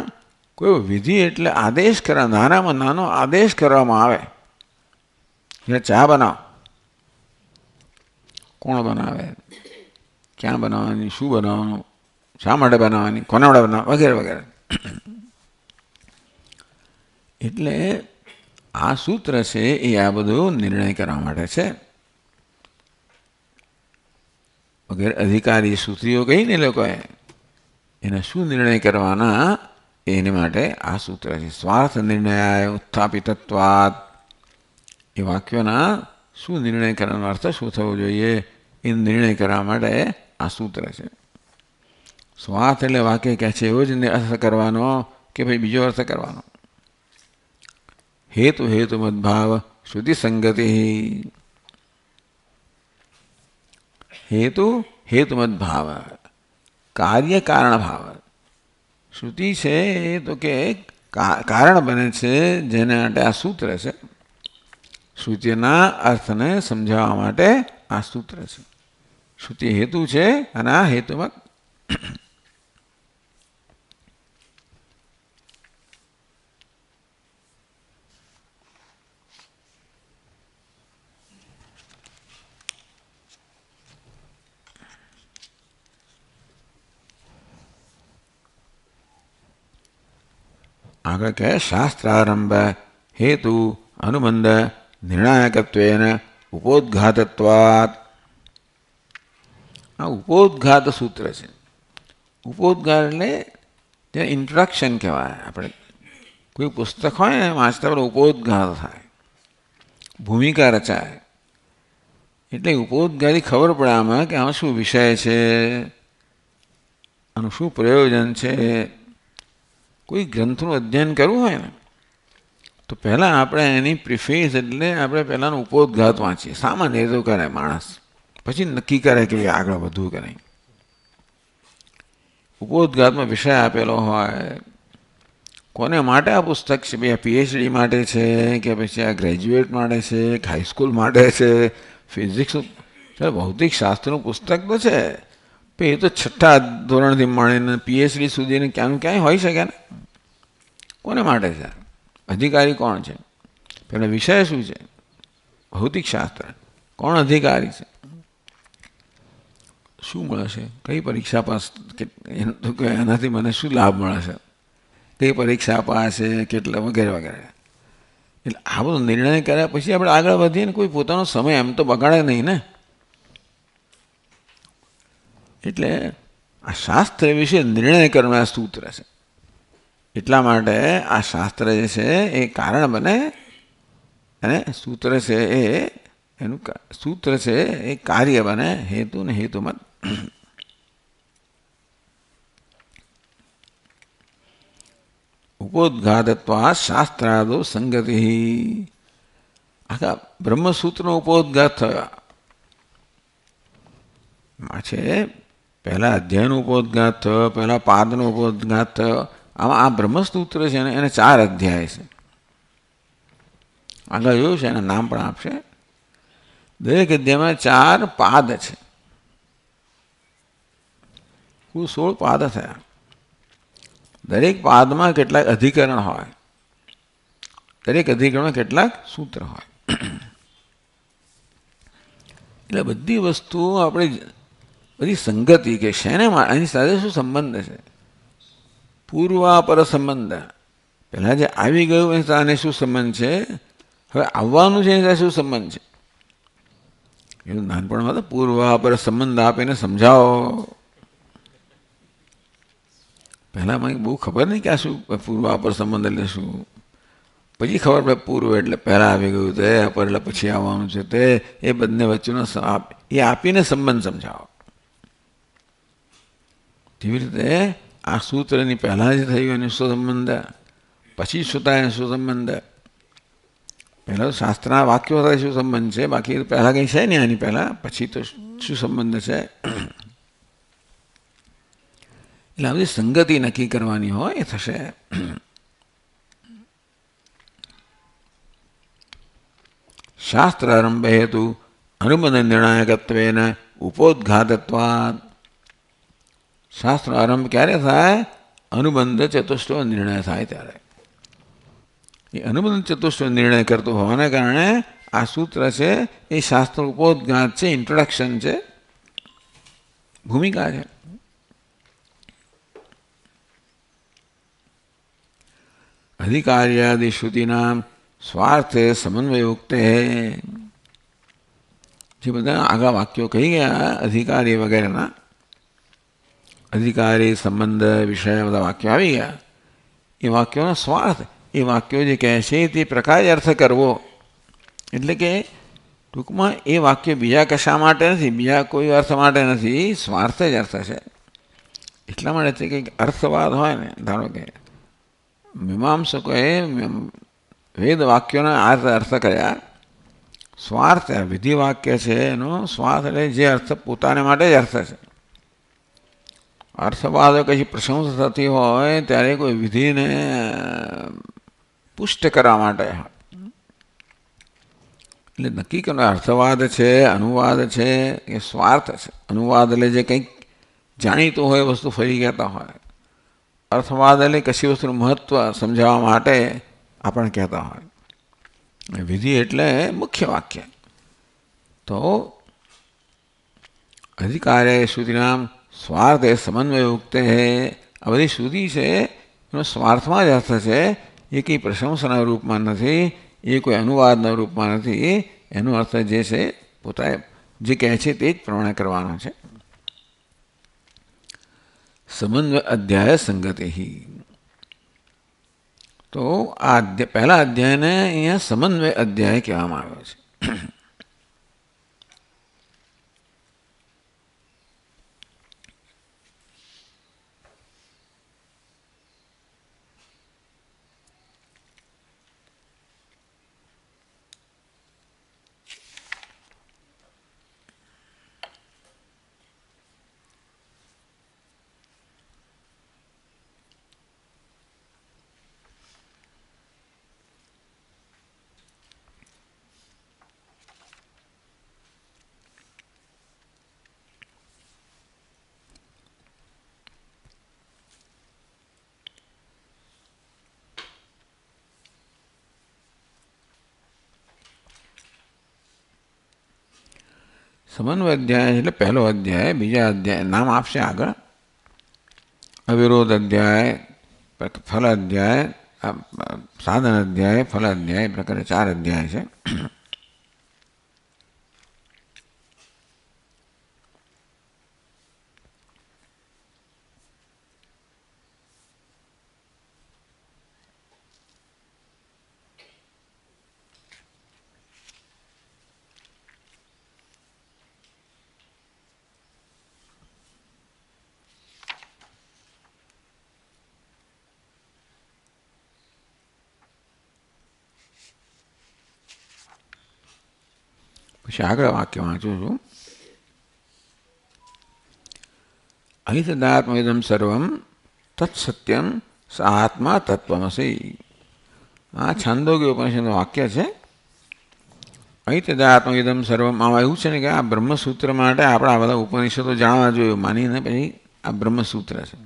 Speaker 1: કોઈ વિધિ એટલે આદેશ કરવા, નાનામાં નાનો આદેશ કરવામાં આવે. ચા બનાવો, કોણ બનાવે, ક્યાં બનાવવાની, શું બનાવવાનું, શા માટે બનાવવાની, કોના માટે બનાવવા, વગેરે વગેરે. એટલે આ સૂત્ર છે એ આ બધું નિર્ણય કરવા માટે છે. વગેરે અધિકારી સૂત્રીઓ કહીને લોકોએ એને શું નિર્ણય કરવાના એની માટે આ સૂત્ર છે. સ્વાર્થ નિર્ણયાય ઉત્થાપિતત્વાत्. એ વાક્યોના શું નિર્ણય કરવાનો અર્થ શું થવો જોઈએ એ નિર્ણય કરવા માટે આ સૂત્ર છે. સ્વાર્થ એટલે વાક્ય કહે છે એવો જ અર્થ કરવાનો કે ભાઈ બીજો અર્થ કરવાનો. હેતુ હેતુમદ્ભાવ શ્રુતિ સંગતિ. હેતુ હેતુમદ્ભાવ, કાર્ય કારણ ભાવ. શ્રુતિ છે એ તો કે કારણ બને છે, જેને માટે આ સૂત્ર છે. શ્રુતિના અર્થને સમજાવવા માટે આ સૂત્ર છે. શ્રુતિ હેતુ છે અને આ હેતુમત. આગળ કહે શાસ્ત્રારંભ હેતુ અનુબંધ નિર્ણાયકત્વેન ઉપોદ્ઘાતત્વાત. આ ઉપોદ્ઘાત સૂત્ર છે. ઉપોદ્ઘાત એટલે ત્યાં ઇન્ટ્રોડક્શન કહેવાય. આપણે કોઈ પુસ્તક હોય ને વાંચતા પેલો ઉપોદ્ઘાત થાય, ભૂમિકા રચાય. એટલે ઉપોદ્ઘાતથી ખબર પડે આમાં કે આમાં શું વિષય છે, આનું શું પ્રયોજન છે. કોઈ ગ્રંથનું અધ્યયન કરવું હોય ને તો પહેલાં આપણે એની પ્રિફેસ એટલે આપણે પહેલાંનો ઉપોદ્ઘાત વાંચીએ. સામાન્ય તો કરે માણસ, પછી નક્કી કરે કે આગળ વધવું કે નહીં. ઉપોદ્ઘાતમાં વિષય આપેલો હોય, કોને માટે આ પુસ્તક છે, ભાઈ આ પીએચડી માટે છે કે પછી આ ગ્રેજ્યુએટ માટે છે કે હાઈસ્કૂલ માટે છે. ફિઝિક્સ ભૌતિક શાસ્ત્રનું પુસ્તક તો છે, એ તો 6ઠ્ઠા ધોરણથી મળીને પીએચડી સુધીને ક્યાંય હોઈ શકે ને. કોને માટે છે? અધિકારી કોણ છે? પેલા વિષય શું છે? ભૌતિક શાસ્ત્ર. કોણ અધિકારી છે? શું મળે છે? કઈ પરીક્ષા પાસ, એનાથી મને શું લાભ મળે છે? કઈ પરીક્ષા પાસ છે, કેટલા વગેરે વગેરે. એટલે આ બધો નિર્ણય કર્યા પછી આપણે આગળ વધીએ ને કોઈ પોતાનો સમય એમ તો બગાડે નહીં ને. એટલે આ શાસ્ત્ર વિશે નિર્ણય કરનાર સૂત્ર છે. એટલા માટે આ શાસ્ત્ર જે છે એ કારણ બને અને સૂત્ર છે એ એનું સૂત્ર છે એ કાર્ય બને, હેતુ ને હેતુમત. ઉપોદ્ઘાતત્વા શાસ્ત્રાદો સંગતિ. આખા બ્રહ્મસૂત્રનો ઉપોદ્ઘાત થયો છે. પહેલા અધ્યાયનો ઉપોદ્ઘાત થયો, પહેલા પાદનો ઉપોદ્ઘાત થયો. આમાં આ બ્રહ્મસૂત્ર છે ને એને 4 અધ્યાય છે. આગળ જોયું છે, એના નામ પણ આપશે. દરેક અધ્યાયમાં 4 પાદ છે. કુલ 16 પાદ થયા. દરેક પાદમાં કેટલાક અધિકરણ હોય, દરેક અધિકરણમાં કેટલાક સૂત્ર હોય. એટલે બધી વસ્તુઓ આપણે બધી સંગતિ કે શેને એની સાથે શું સંબંધ છે, પૂર્વાપર સંબંધ. પહેલાં જે આવી ગયું એની સાથે શું સંબંધ છે, હવે આવવાનું છે એની સાથે શું સંબંધ છે. એવું નાનપણમાં તો પૂર્વાપર સંબંધ આપીને સમજાવો. પહેલાં મને બહુ ખબર નહીં કે આ શું પૂર્વાપર સંબંધ એટલે શું. પછી ખબર પડે પૂર્વ એટલે પહેલાં આવી ગયું, તે અપર એટલે પછી આવવાનું છે, તે એ બંને વચ્ચેનો એ આપીને સંબંધ સમજાવો. તેવી રીતે આ સૂત્રની પહેલાં જે થયું એનો શું સંબંધ, પછી શ્રુતાય શું સંબંધ. પહેલાં તો શાસ્ત્રના વાક્યો સાથે શું સંબંધ છે, બાકી પહેલાં કંઈ છે નહીં આની પહેલાં, પછી તો શું સંબંધ છે. એટલે આ બધી સંગતિ નક્કી કરવાની હોય એ થશે. શાસ્ત્ર આરંભ હેતુ અનુબંધ નિર્ણાયકત્વેન ઉપોદ્ઘાતત્વાદ. શાસ્ત્ર આરંભ ક્યારે થાય? અનુબંધ ચતુષ્ટો નિર્ણય થાય ત્યારે. એ અનુબંધ ચતુષ્ટો નિર્ણય કરતો હોવાના કારણે આ સૂત્ર છે એ શાસ્ત્ર ઉપોદ્ઘાત છે, ઇન્ટ્રોડક્શન છે, ભૂમિકા છે. અધિકાર્યાદિ શ્રુતિના સ્વાર્થે સમન્વયુક્ત. જે બધા આગળ વાક્યો કહી ગયા અધિકારી વગેરેના, અધિકારી સંબંધ વિષય બધા વાક્યો આવી ગયા. એ વાક્યોનો સ્વાર્થ, એ વાક્યો જે કહે છે તે પ્રકારે અર્થ કરવો. એટલે કે ટૂંકમાં એ વાક્ય બીજા કશા માટે નથી, બીજા કોઈ અર્થ માટે નથી, સ્વાર્થ જ અર્થ છે. એટલા માટે છે કે અર્થવાદ હોય ને, ધારો કે મીમાંસકોએ વેદ વાક્યોના અર્થ કર્યા, સ્વાર્થ વિધિ વાક્ય છે એનો સ્વાર્થ એટલે જે અર્થ પોતાને માટે જ અર્થ છે. અર્થવાદો કશી પ્રશંસા થતી હોય ત્યારે કોઈ વિધિને પુષ્ટ કરવા માટે હોય. એટલે નક્કી કરવાનો અર્થવાદ છે, અનુવાદ છે એ સ્વાર્થ છે. અનુવાદ એટલે જે કંઈક જાણીતું હોય વસ્તુ ફરી કહેતા હોય. અર્થવાદ એટલે કશી વસ્તુનું મહત્ત્વ સમજાવવા માટે આપણે કહેતા હોય. વિધિ એટલે મુખ્ય વાક્ય. તો અધિકારે શ્રુતિનામ સ્વાર્થ એ સમન્વય ઉક્તે હે. આ બધી શ્રુતિ છે એનો સ્વાર્થમાં જ અર્થ છે. એ કંઈ પ્રશંસાના રૂપમાં નથી, એ કોઈ અનુવાદના રૂપમાં નથી. એનો અર્થ જે છે પોતાએ જે કહે છે તે જ પ્રમાણે કરવાનો છે. સમન્વય અધ્યાય સંગતિ. તો આ પહેલા અધ્યાયને અહીંયા સમન્વય અધ્યાય કહેવામાં આવ્યો છે. સમન્વય અધ્યાય એટલે પહેલો અધ્યાય. બીજા અધ્યાય નામ આપશે આગળ. અવિરોધ અધ્યાય, ફલ અધ્યાય, સાધન અધ્યાય, ફલ અધ્યાય, પ્રકારે 4 અધ્યાય છે. પછી આગળ વાક્ય વાંચું છું. અહિતદાત્મવિદમ સર્વમ તત્સત્યમ સ આત્મા તત્વમસી. આ છાંદોગ્ય ઉપનિષદનું વાક્ય છે. અહિતદાત્મવિદમ સર્વમ. આમાં એવું છે ને કે આ બ્રહ્મસૂત્ર માટે આપણે આ બધા ઉપનિષદો જાણવા જોઈએ માનીને પછી આ બ્રહ્મસૂત્ર છે.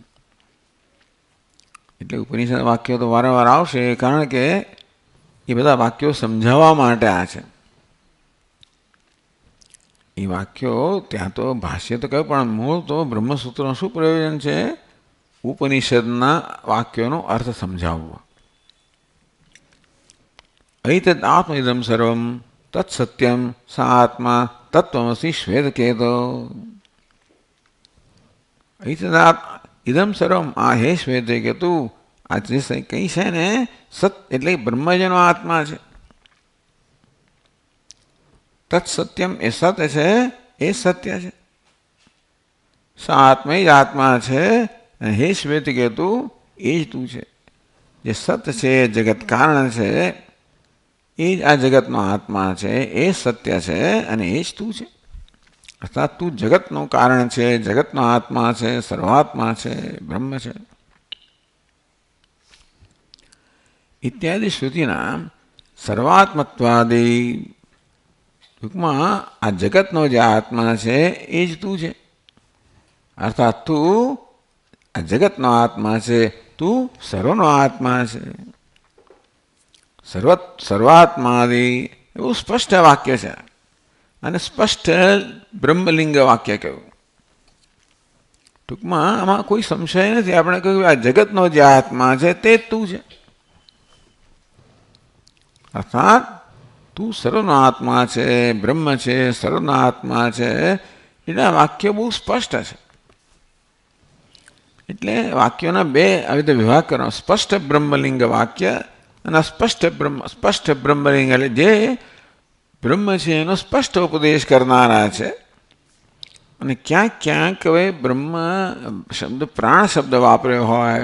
Speaker 1: એટલે ઉપનિષદ વાક્યો તો વારંવાર આવશે, કારણ કે એ બધા વાક્યો સમજાવવા માટે આ છે. એ વાક્યો ત્યાં તો ભાષ્ય તો કહ્યું, પણ મૂળ તો બ્રહ્મસૂત્રનું શું પ્રયોજન છે? ઉપનિષદના વાક્યોનો અર્થ સમજાવવો. અહિતદ આત્મઇદમ સર્વમ તત્સત્યમ સ આત્મા તત્વમસી શ્વેતકેતો. અહિતદ ઇદમ સર્વમ, આ હે શ્વેતકેતુ, આ જે કંઈ છે ને સત એટલે બ્રહ્મજનો આત્મા છે. તત્સત્યમ એ સત છે, એ સત્ય છે. સ આત્મા જ આત્મા છે. અને હે શ્વેતકેતુ, એ જ તું છે. જે સત છે, જગત કારણ છે, એ જ આ જગતનો આત્મા છે, એ સત્ય છે અને એ જ તું છે. અર્થાત તું જગતનું કારણ છે, જગતનો આત્મા છે, સર્વાત્મા છે, બ્રહ્મ છે. ઇત્યાદિ શ્રુતિના સર્વાત્મત્વાદિ. ટૂંકમાં આ જગતનો જે આત્મા છે એ જ તું છે. અર્થાત તું આ જગતનો આત્મા છે, તું સર્વનો આત્મા છે. સર્વાત્માદિ એવું સ્પષ્ટ વાક્ય છે. અને સ્પષ્ટ બ્રહ્મલિંગ વાક્ય કહ્યું. ટૂંકમાં આમાં કોઈ સંશય નથી. આપણે કહ્યું આ જગતનો જે આત્મા છે તે જ તું છે. અર્થાત તું સર્વનો આત્મા છે, બ્રહ્મ છે, સર્વનો આત્મા છે. એના વાક્ય બહુ સ્પષ્ટ છે. એટલે વાક્યોના બે આવી રીતે વિભાગ કરવાનો. સ્પષ્ટ બ્રહ્મલિંગ વાક્ય અને સ્પષ્ટ બ્રહ્મલિંગ એટલે જે બ્રહ્મ છે એનો સ્પષ્ટ ઉપદેશ કરનારા છે. અને ક્યાંક ક્યાંક હવે બ્રહ્મ શબ્દ પ્રાણ શબ્દ વાપર્યો હોય,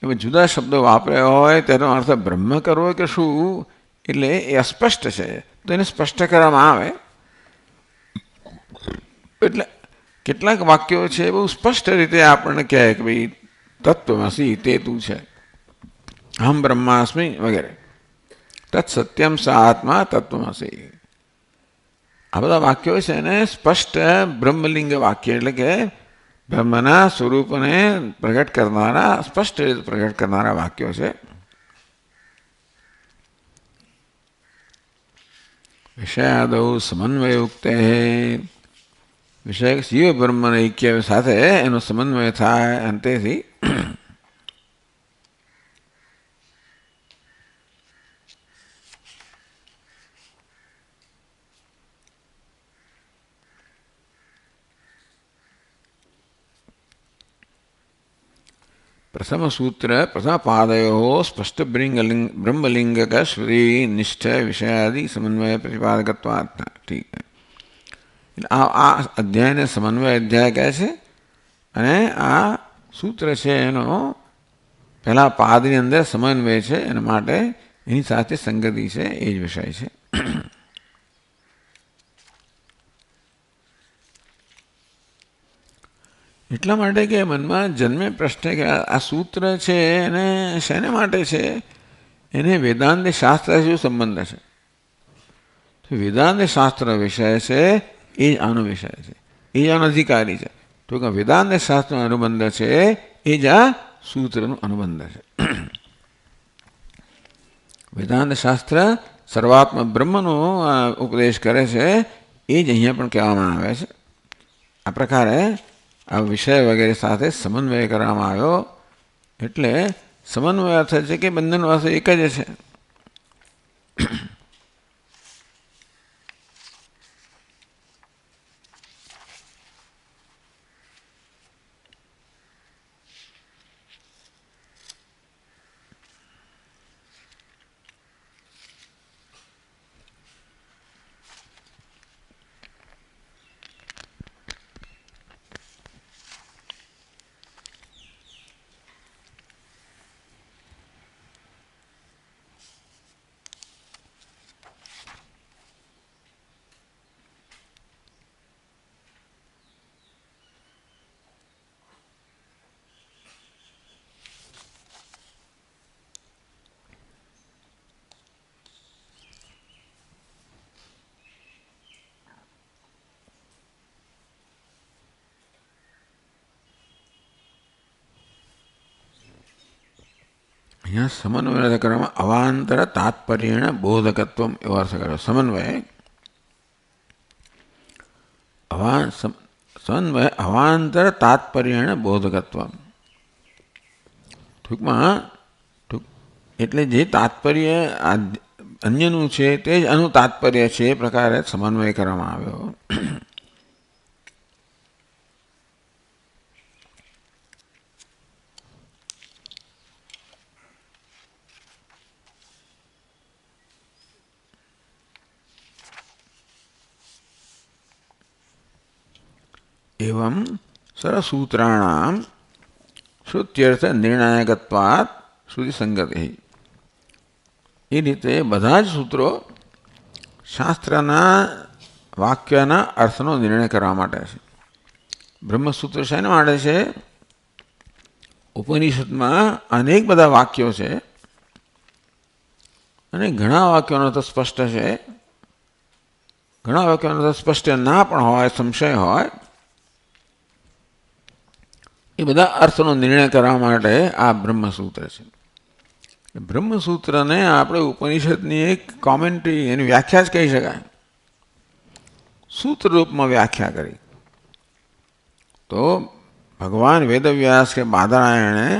Speaker 1: એમાં જુદા શબ્દો વાપર્યા હોય તેનો અર્થ બ્રહ્મ કરવો કે શું, એટલે એ અસ્પષ્ટ છે. તો એને સ્પષ્ટ કરવામાં આવે. એટલે કેટલાક વાક્યો છે બહુ સ્પષ્ટ રીતે આપણને કહે કે ભાઈ તત્વમસી તે તું છે, હમ બ્રહ્માસ્મિ વગેરે, તત્ સત્યમ સ આત્મા તત્વમસી. આ બધા વાક્યો છે એને સ્પષ્ટ બ્રહ્મલિંગ વાક્ય, એટલે કે બ્રહ્મના સ્વરૂપને પ્રગટ કરનારા, સ્પષ્ટ રીતે પ્રગટ કરનારા વાક્યો છે. વિષયાદૌ સમન્વયુક્તે, વિષય જીવ બ્રહ્મના ઐક્ય સાથે એનો સમન્વય થાય. અંતેથી પ્રથમ સૂત્ર પ્રથમ પાદયો સ્પષ્ટ બ્રહ્મલિંગક શ્રુતિ નિષ્ઠ વિષયાદિ સમન્વય પ્રતિપાદકત્વાત્. ઠીક. આ અધ્યાયને સમન્વય અધ્યાય કહે છે. અને આ સૂત્ર છે એનો પહેલા પાદની અંદર સમન્વય છે, એના માટે એની સાથે સંગતિ છે, એ જ વિષય છે. એટલા માટે કે મનમાં જન્મે પ્રશ્ન કે આ સૂત્ર છે એને શેને માટે છે, એને વેદાંત શાસ્ત્ર શું સંબંધ છે. તો વેદાંત શાસ્ત્ર વિષય છે એ જ આનો વિષય છે, એ જ આનો અધિકારી છે. તો કે વેદાંત શાસ્ત્રનો અનુબંધ છે એ જ આ સૂત્રનો અનુબંધ છે. વેદાંત શાસ્ત્ર સર્વાત્મ બ્રહ્મનો ઉપદેશ કરે છે, એ જ અહીંયા પણ કહેવામાં આવે છે. આ પ્રકારે આ વિષય વગેરે સાથે સમન્વય કરવામાં આવ્યો. એટલે સમન્વય અર્થ છે કે બંનેનો અર્થ એક જ છે. અહીંયા સમન્વય કરવામાં અવાંતર તાત્પર્યેણ બોધકત્વ એવો અર્થ કર્યો. સમન્વય અવાંતર તાત્પર્યેણ બોધકત્વ. ટૂંકમાં એટલે જે તાત્પર્ય અન્યનું છે તે જ આનું તાત્પર્ય છે, એ પ્રકારે સમન્વય કરવામાં આવ્યો. एवं सरसूत्राणां श्रुत्यर्थ निर्णायकत्वात् श्रुति संगति. એ રીતે બધા જ સૂત્રો શાસ્ત્રના વાક્યના અર્થનો નિર્ણય કરવા માટે છે. બ્રહ્મસૂત્ર શેના માટે છે? ઉપનિષદમાં અનેક બધા વાક્યો છે અને ઘણા વાક્યોનો તો સ્પષ્ટ છે, ઘણા વાક્યોનો તો સ્પષ્ટ ના પણ હોય, સંશય હોય. એ બધા અર્થનો નિર્ણય કરવા માટે આ બ્રહ્મસૂત્ર છે. બ્રહ્મસૂત્રને આપણે ઉપનિષદની એક કોમેન્ટ્રી, એની વ્યાખ્યા જ કહી શકાય. સૂત્ર રૂપમાં વ્યાખ્યા કરી. તો ભગવાન વેદવ્યાસ કે બાદરાયણે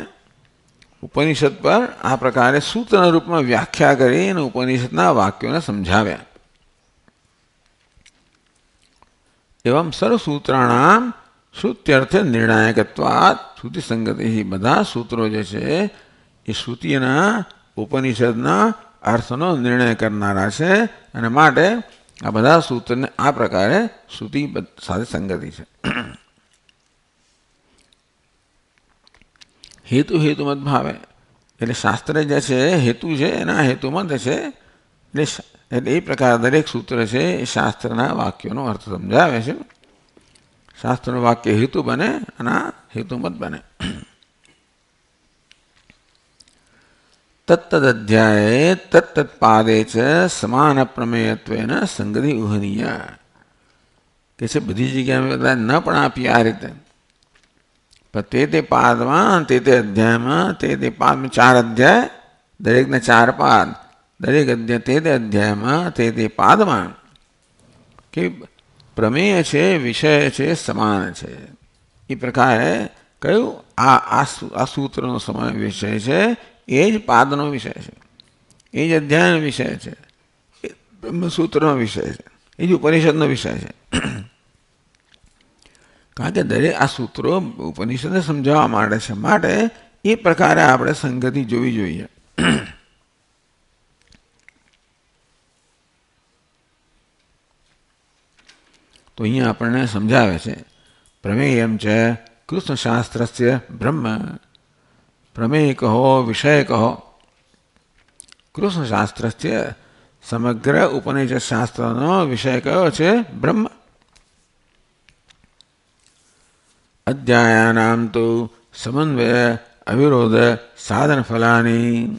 Speaker 1: ઉપનિષદ પર આ પ્રકારે સૂત્રના રૂપમાં વ્યાખ્યા કરી અને ઉપનિષદના વાક્યોને સમજાવ્યા. એવમ સર્વસૂત્રાણામ શ્રુત્યર્થ નિર્ણાયકત્વાत् શ્રુતિ સંગતિ. બધા સૂત્રો જે છે એ શ્રુતિના ઉપનિષદના અર્થનો નિર્ણય કરનારા છે અને માટે આ બધા સૂત્રને આ પ્રકારે શ્રુતિ સાથે સંગતિ છે. હેતુ હેતુમત ભાવે એટલે શાસ્ત્ર જે છે હેતુ છે એના હેતુમત છે એટલે એ પ્રકાર દરેક સૂત્ર છે એ શાસ્ત્રના વાક્યોનો અર્થ સમજાવે છે. શાસ્ત્રનું વાક્ય હેતુ બને અને આ હેતુમત બને. તત્તદ અધ્યાયે તત્તદ પાદે ચ સમાન પ્રમેયત્વેન સંગતિ ઉહનીય કે છે બધી જગ્યાએ ન પણ આપીએ આ રીતે પણ તે પાદમાં તે અધ્યાયમાં તે પાદમાં 4 અધ્યાય દરેકને 4 પાદ દરેક અધ્યાય તે અધ્યાયમાં તે પાદમાં કે પ્રમેય છે વિષય છે સમાન છે એ પ્રકારે કયું આ સૂત્રનો સમય વિષય છે એ જ પાદનો વિષય છે એ જ અધ્યાયનો વિષય છે એ બ્રહ્મસૂત્રનો વિષય છે એ જ ઉપનિષદનો વિષય છે. કારણ કે દરેક આ સૂત્રો ઉપનિષદને સમજાવવા માટે છે માટે એ પ્રકારે આપણે સંગતિ જોવી જોઈએ. તો અહીંયા આપણને સમજાવે છે પ્રમેયમ છે કૃષ્ણશાસ્ત્રસ્ય બ્રહ્મ પ્રમેય કહો વિષય કહો કૃષ્ણશાસ્ત્રસ્ય સમગ્ર ઉપનિષદ શાસ્ત્રનો વિષય કયો છે બ્રહ્મ. અધ્યાયાનામ તો સમન્વય અવિરોધ સાધન ફલાની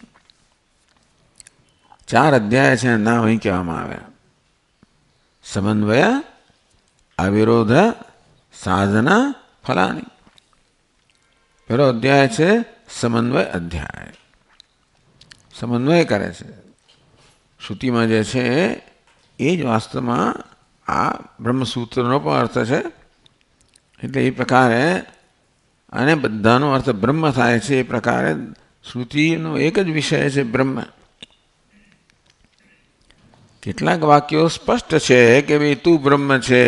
Speaker 1: 4 અધ્યાય છે નામ અહીં કહેવામાં આવ્યા. સમન્વય અવિરોધ સાધના ફલાની પહેલો અધ્યાય છે સમન્વય અધ્યાય. સમન્વય કરે છે શ્રુતિમાં જે છે એ જ વાસ્તવમાં આ બ્રહ્મસૂત્રનો પણ અર્થ છે. એટલે એ પ્રકારે અને બધાનો અર્થ બ્રહ્મ થાય છે એ પ્રકારે શ્રુતિનો એક જ વિષય છે બ્રહ્મ. કેટલાક વાક્યો સ્પષ્ટ છે કે ભાઈ તું બ્રહ્મ છે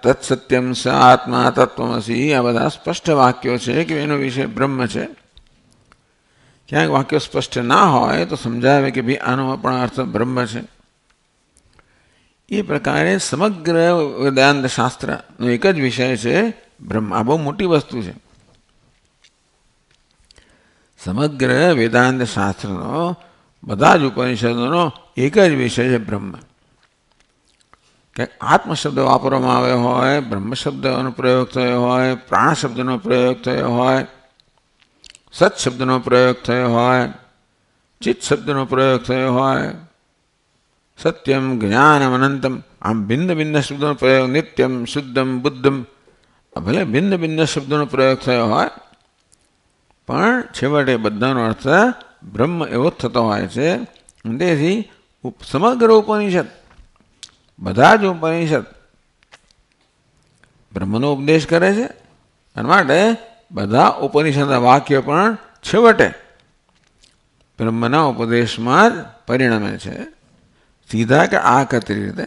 Speaker 1: તત્સત્યમ સ આત્મા તત્વમસી આ બધા સ્પષ્ટ વાક્યો છે કે એનો વિષય બ્રહ્મ છે. ક્યાંક વાક્યો સ્પષ્ટ ના હોય તો સમજાવે કે ભાઈ આનો પણ અર્થ બ્રહ્મ છે. એ પ્રકારે સમગ્ર વેદાંત શાસ્ત્રનો એક જ વિષય છે બ્રહ્મ. આ બહુ મોટી વસ્તુ છે. સમગ્ર વેદાંત શાસ્ત્રનો બધા જ ઉપનિષદોનો એક જ વિષય છે બ્રહ્મ. કે આત્મ શબ્દ વાપરવામાં આવ્યો હોય, બ્રહ્મ શબ્દનો પ્રયોગ થયો હોય, પ્રાણ શબ્દનો પ્રયોગ થયો હોય, સત શબ્દનો પ્રયોગ થયો હોય, ચિત્ત શબ્દનો પ્રયોગ થયો હોય, સત્યમ જ્ઞાનમ અનંતમ આમ ભિન્ન ભિન્ન શબ્દોનો પ્રયોગ નિત્યમ શુદ્ધમ બુદ્ધમ ભલે ભિન્ન ભિન્ન શબ્દોનો પ્રયોગ થયો હોય પણ છેવટે બધાનો અર્થ બ્રહ્મ એવો જ થતો હોય છે. તેથી સમગ્ર ઉપનિષદ બધા જ ઉપનિષદ બ્રહ્મનો ઉપદેશ કરે છે અને માટે બધા ઉપનિષદના વાક્ય પણ છેવટે બ્રહ્મના ઉપદેશમાં જ પરિણમે છે સીધા કે આકરી રીતે.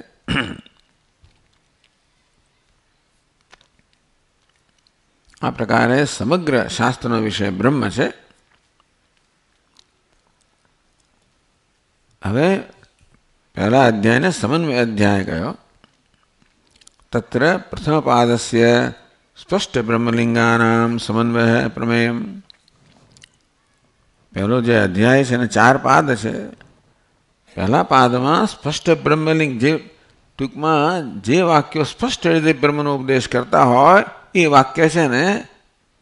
Speaker 1: આ પ્રકારે સમગ્ર શાસ્ત્રનો વિષય બ્રહ્મ છે. હવે પહેલા અધ્યાયને સમન્વય અધ્યાય કયો. તત્ર પ્રથમ પાદસ્ય સ્પષ્ટ બ્રહ્મલિંગાનામ સમન્વય પ્રમેયમ. પહેલો જે અધ્યાય છે એને 4 પાદ છે. પહેલા પાદમાં સ્પષ્ટ બ્રહ્મલિંગ જે ટૂંકમાં જે વાક્યો સ્પષ્ટ રીતે બ્રહ્મનો ઉપદેશ કરતા હોય એ વાક્ય છે ને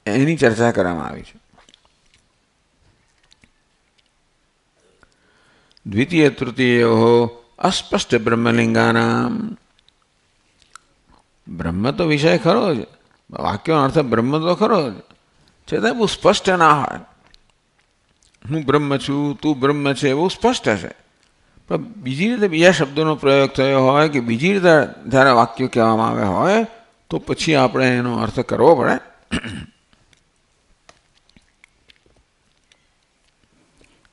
Speaker 1: એની ચર્ચા કરવામાં આવી છે. દ્વિતીય તૃતીયો અસ્પષ્ટ બ્રહ્મલિંગાનામ. બ્રહ્મ તો વિષય ખરો જ, વાક્યનો અર્થ બ્રહ્મ તો ખરો જ, છતાં બહુ સ્પષ્ટ ના હોય. હું બ્રહ્મ છું, તું બ્રહ્મ છે, બહુ સ્પષ્ટ છે. પણ બીજી રીતે બીજા શબ્દોનો પ્રયોગ થયો હોય કે બીજી રીતે જ્યારે વાક્યો કહેવામાં આવ્યા હોય તો પછી આપણે એનો અર્થ કરવો પડે.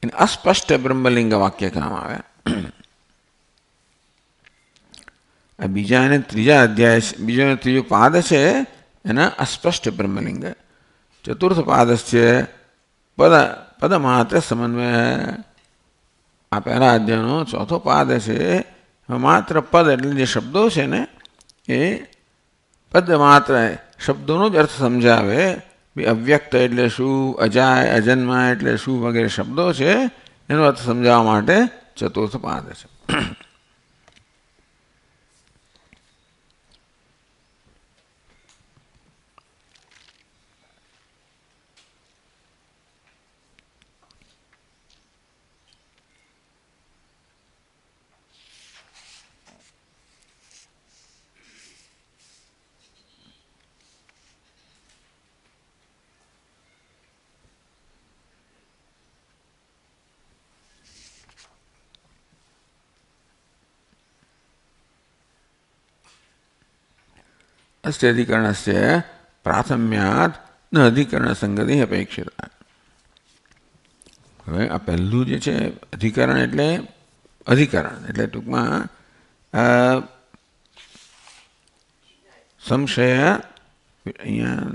Speaker 1: એને અસ્પષ્ટ બ્રહ્મલિંગ વાક્ય કહેવામાં આવે. આ બીજા અને ત્રીજા અધ્યાય બીજો અને ત્રીજો પાદ છે એના અસ્પષ્ટ બ્રહ્મલિંગ. ચતુર્થ પાદ છે પદમાત્ર સમન્વય. આ પહેલા અધ્યાયનો ચોથો પાદ છે. માત્ર પદ એટલે જે શબ્દો છે ને એ પદ માત્ર શબ્દોનો જ અર્થ સમજાવે. અવ્યક્ત એટલે શું, અજાય અજન્મા એટલે શું વગેરે શબ્દો છે એનો અર્થ સમજાવવા માટે ચતુર્થ પાદ છે. અસ્ય અધિકરણસ્ય પ્રાથમ્યાત ન અધિકરણ સંગતિ અપેક્ષિતા. હવે આ પહેલું જે છે અધિકરણ એટલે ટૂંકમાં સંશય. અહીંયા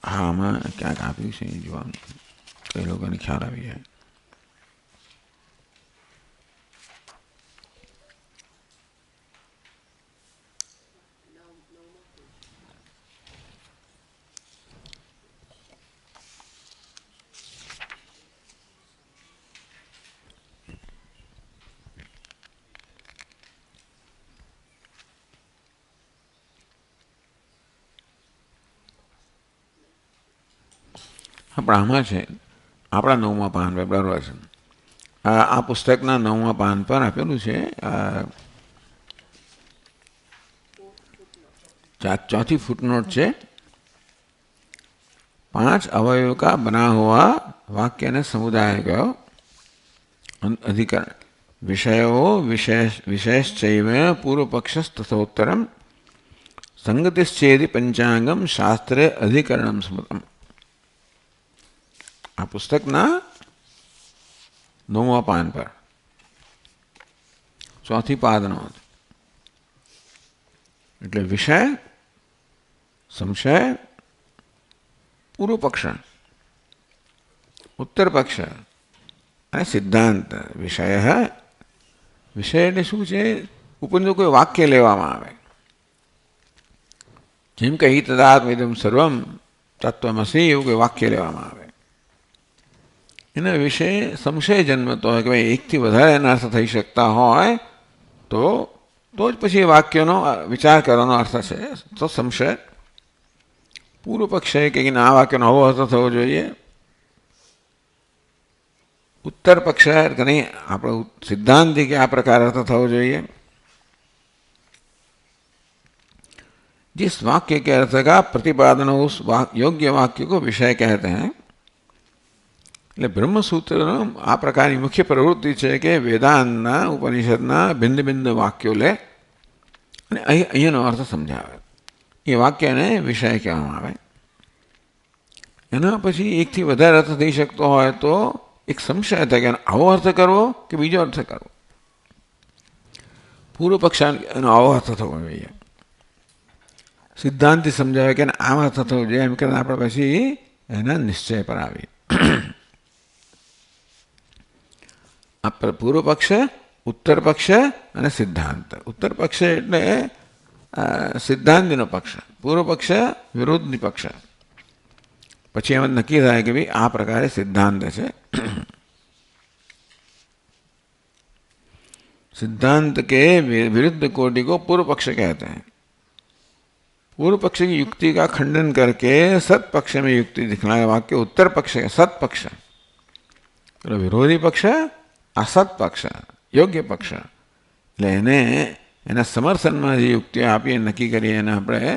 Speaker 1: હા આમાં ક્યાંક આપ્યું છે જોવાનું તો એ લોકોને ખ્યાલ આવી જાય. પણ આમાં છે આપણા 9મા પાન પર બરાબર છે. આ પુસ્તકના 9મા પાન પર આપેલું છે चौथी फुटनोट છે. 5 अवयव का बना हुआ वाक्य ने समुदाय का अधिकरण विषयो विशेषचैव पूर्व पक्षस् तथोत्तरम संगतिश्चेदि पंचांगम शास्त्रे अधिकरणम स्मृतम. આ પુસ્તકના 9મા પાન પર ચોથી પાદનો એટલે વિષય, સંશય, પૂર્વ પક્ષ, ઉત્તર પક્ષ અને સિદ્ધાંત. વિષય એટલે શું છે? ઉપરનું કોઈ વાક્ય લેવામાં આવે, જેમ કે હિ તદાત્મિદમ સર્વમ તત્વમસી એવું કોઈ વાક્ય લેવામાં આવે. એના વિશે સંશય જન્મતો હોય કે ભાઈ એકથી વધારે એના અર્થ થઈ શકતા હોય તો જ પછી એ વાક્યનો વિચાર કરવાનો અર્થ છે તો સંશય. પૂર્વ પક્ષે કે આ વાક્યનો આવો અર્થ થવો જોઈએ. उत्तर पक्ष नहीं आप सिद्धांत के आ प्रकार अर्थ थो જોઈએ. जिस वाक्य के अर्थ का प्रतिपादन उस योग्य वाक्य को विषय कहते हैं. એટલે બ્રહ્મસૂત્ર આ પ્રકારની મુખ્ય પ્રવૃત્તિ છે કે વેદાંતના ઉપનિષદના ભિન્ન ભિન્ન વાક્યો લે અને અહીંયાનો અર્થ સમજાવે. એ વાક્યને વિષય કહેવામાં આવે. એના પછી એકથી વધારે અર્થ થઈ શકતો હોય તો એક સંશય થાય કે આવો અર્થ કરવો કે બીજો અર્થ કરવો. પૂર્વ પક્ષ એનો આવો અર્થ થવો જોઈએ. સિદ્ધાંતથી સમજાવે કે આમ અર્થ થવો જોઈએ એમ કરીને આપણે પછી એના નિશ્ચય પર આવીએ. આ પૂર્વ પક્ષ, ઉત્તર પક્ષ અને સિદ્ધાંત. ઉત્તર પક્ષ એટલે સિદ્ધાંતનો પક્ષ, પૂર્વ પક્ષ વિરોધની પક્ષ. પછી એમ નક્કી થાય કે ભાઈ આ પ્રકારે સિદ્ધાંત છે. सिद्धांत के विरुद्ध कोटि को पूर्व पक्ष कहते हैं. पूर्व पक्ष की युक्ति का खंडन करके सत पक्ष में युक्ति दिखलाए वाक्य उत्तर पक्ष है. सत पक्ष विरोधी पक्ष असत पक्ष योग्य पक्ष એટલે એના સમર્થનમાં જે યુક્તિઓ આપીએ નક્કી કરીએ એને આપણે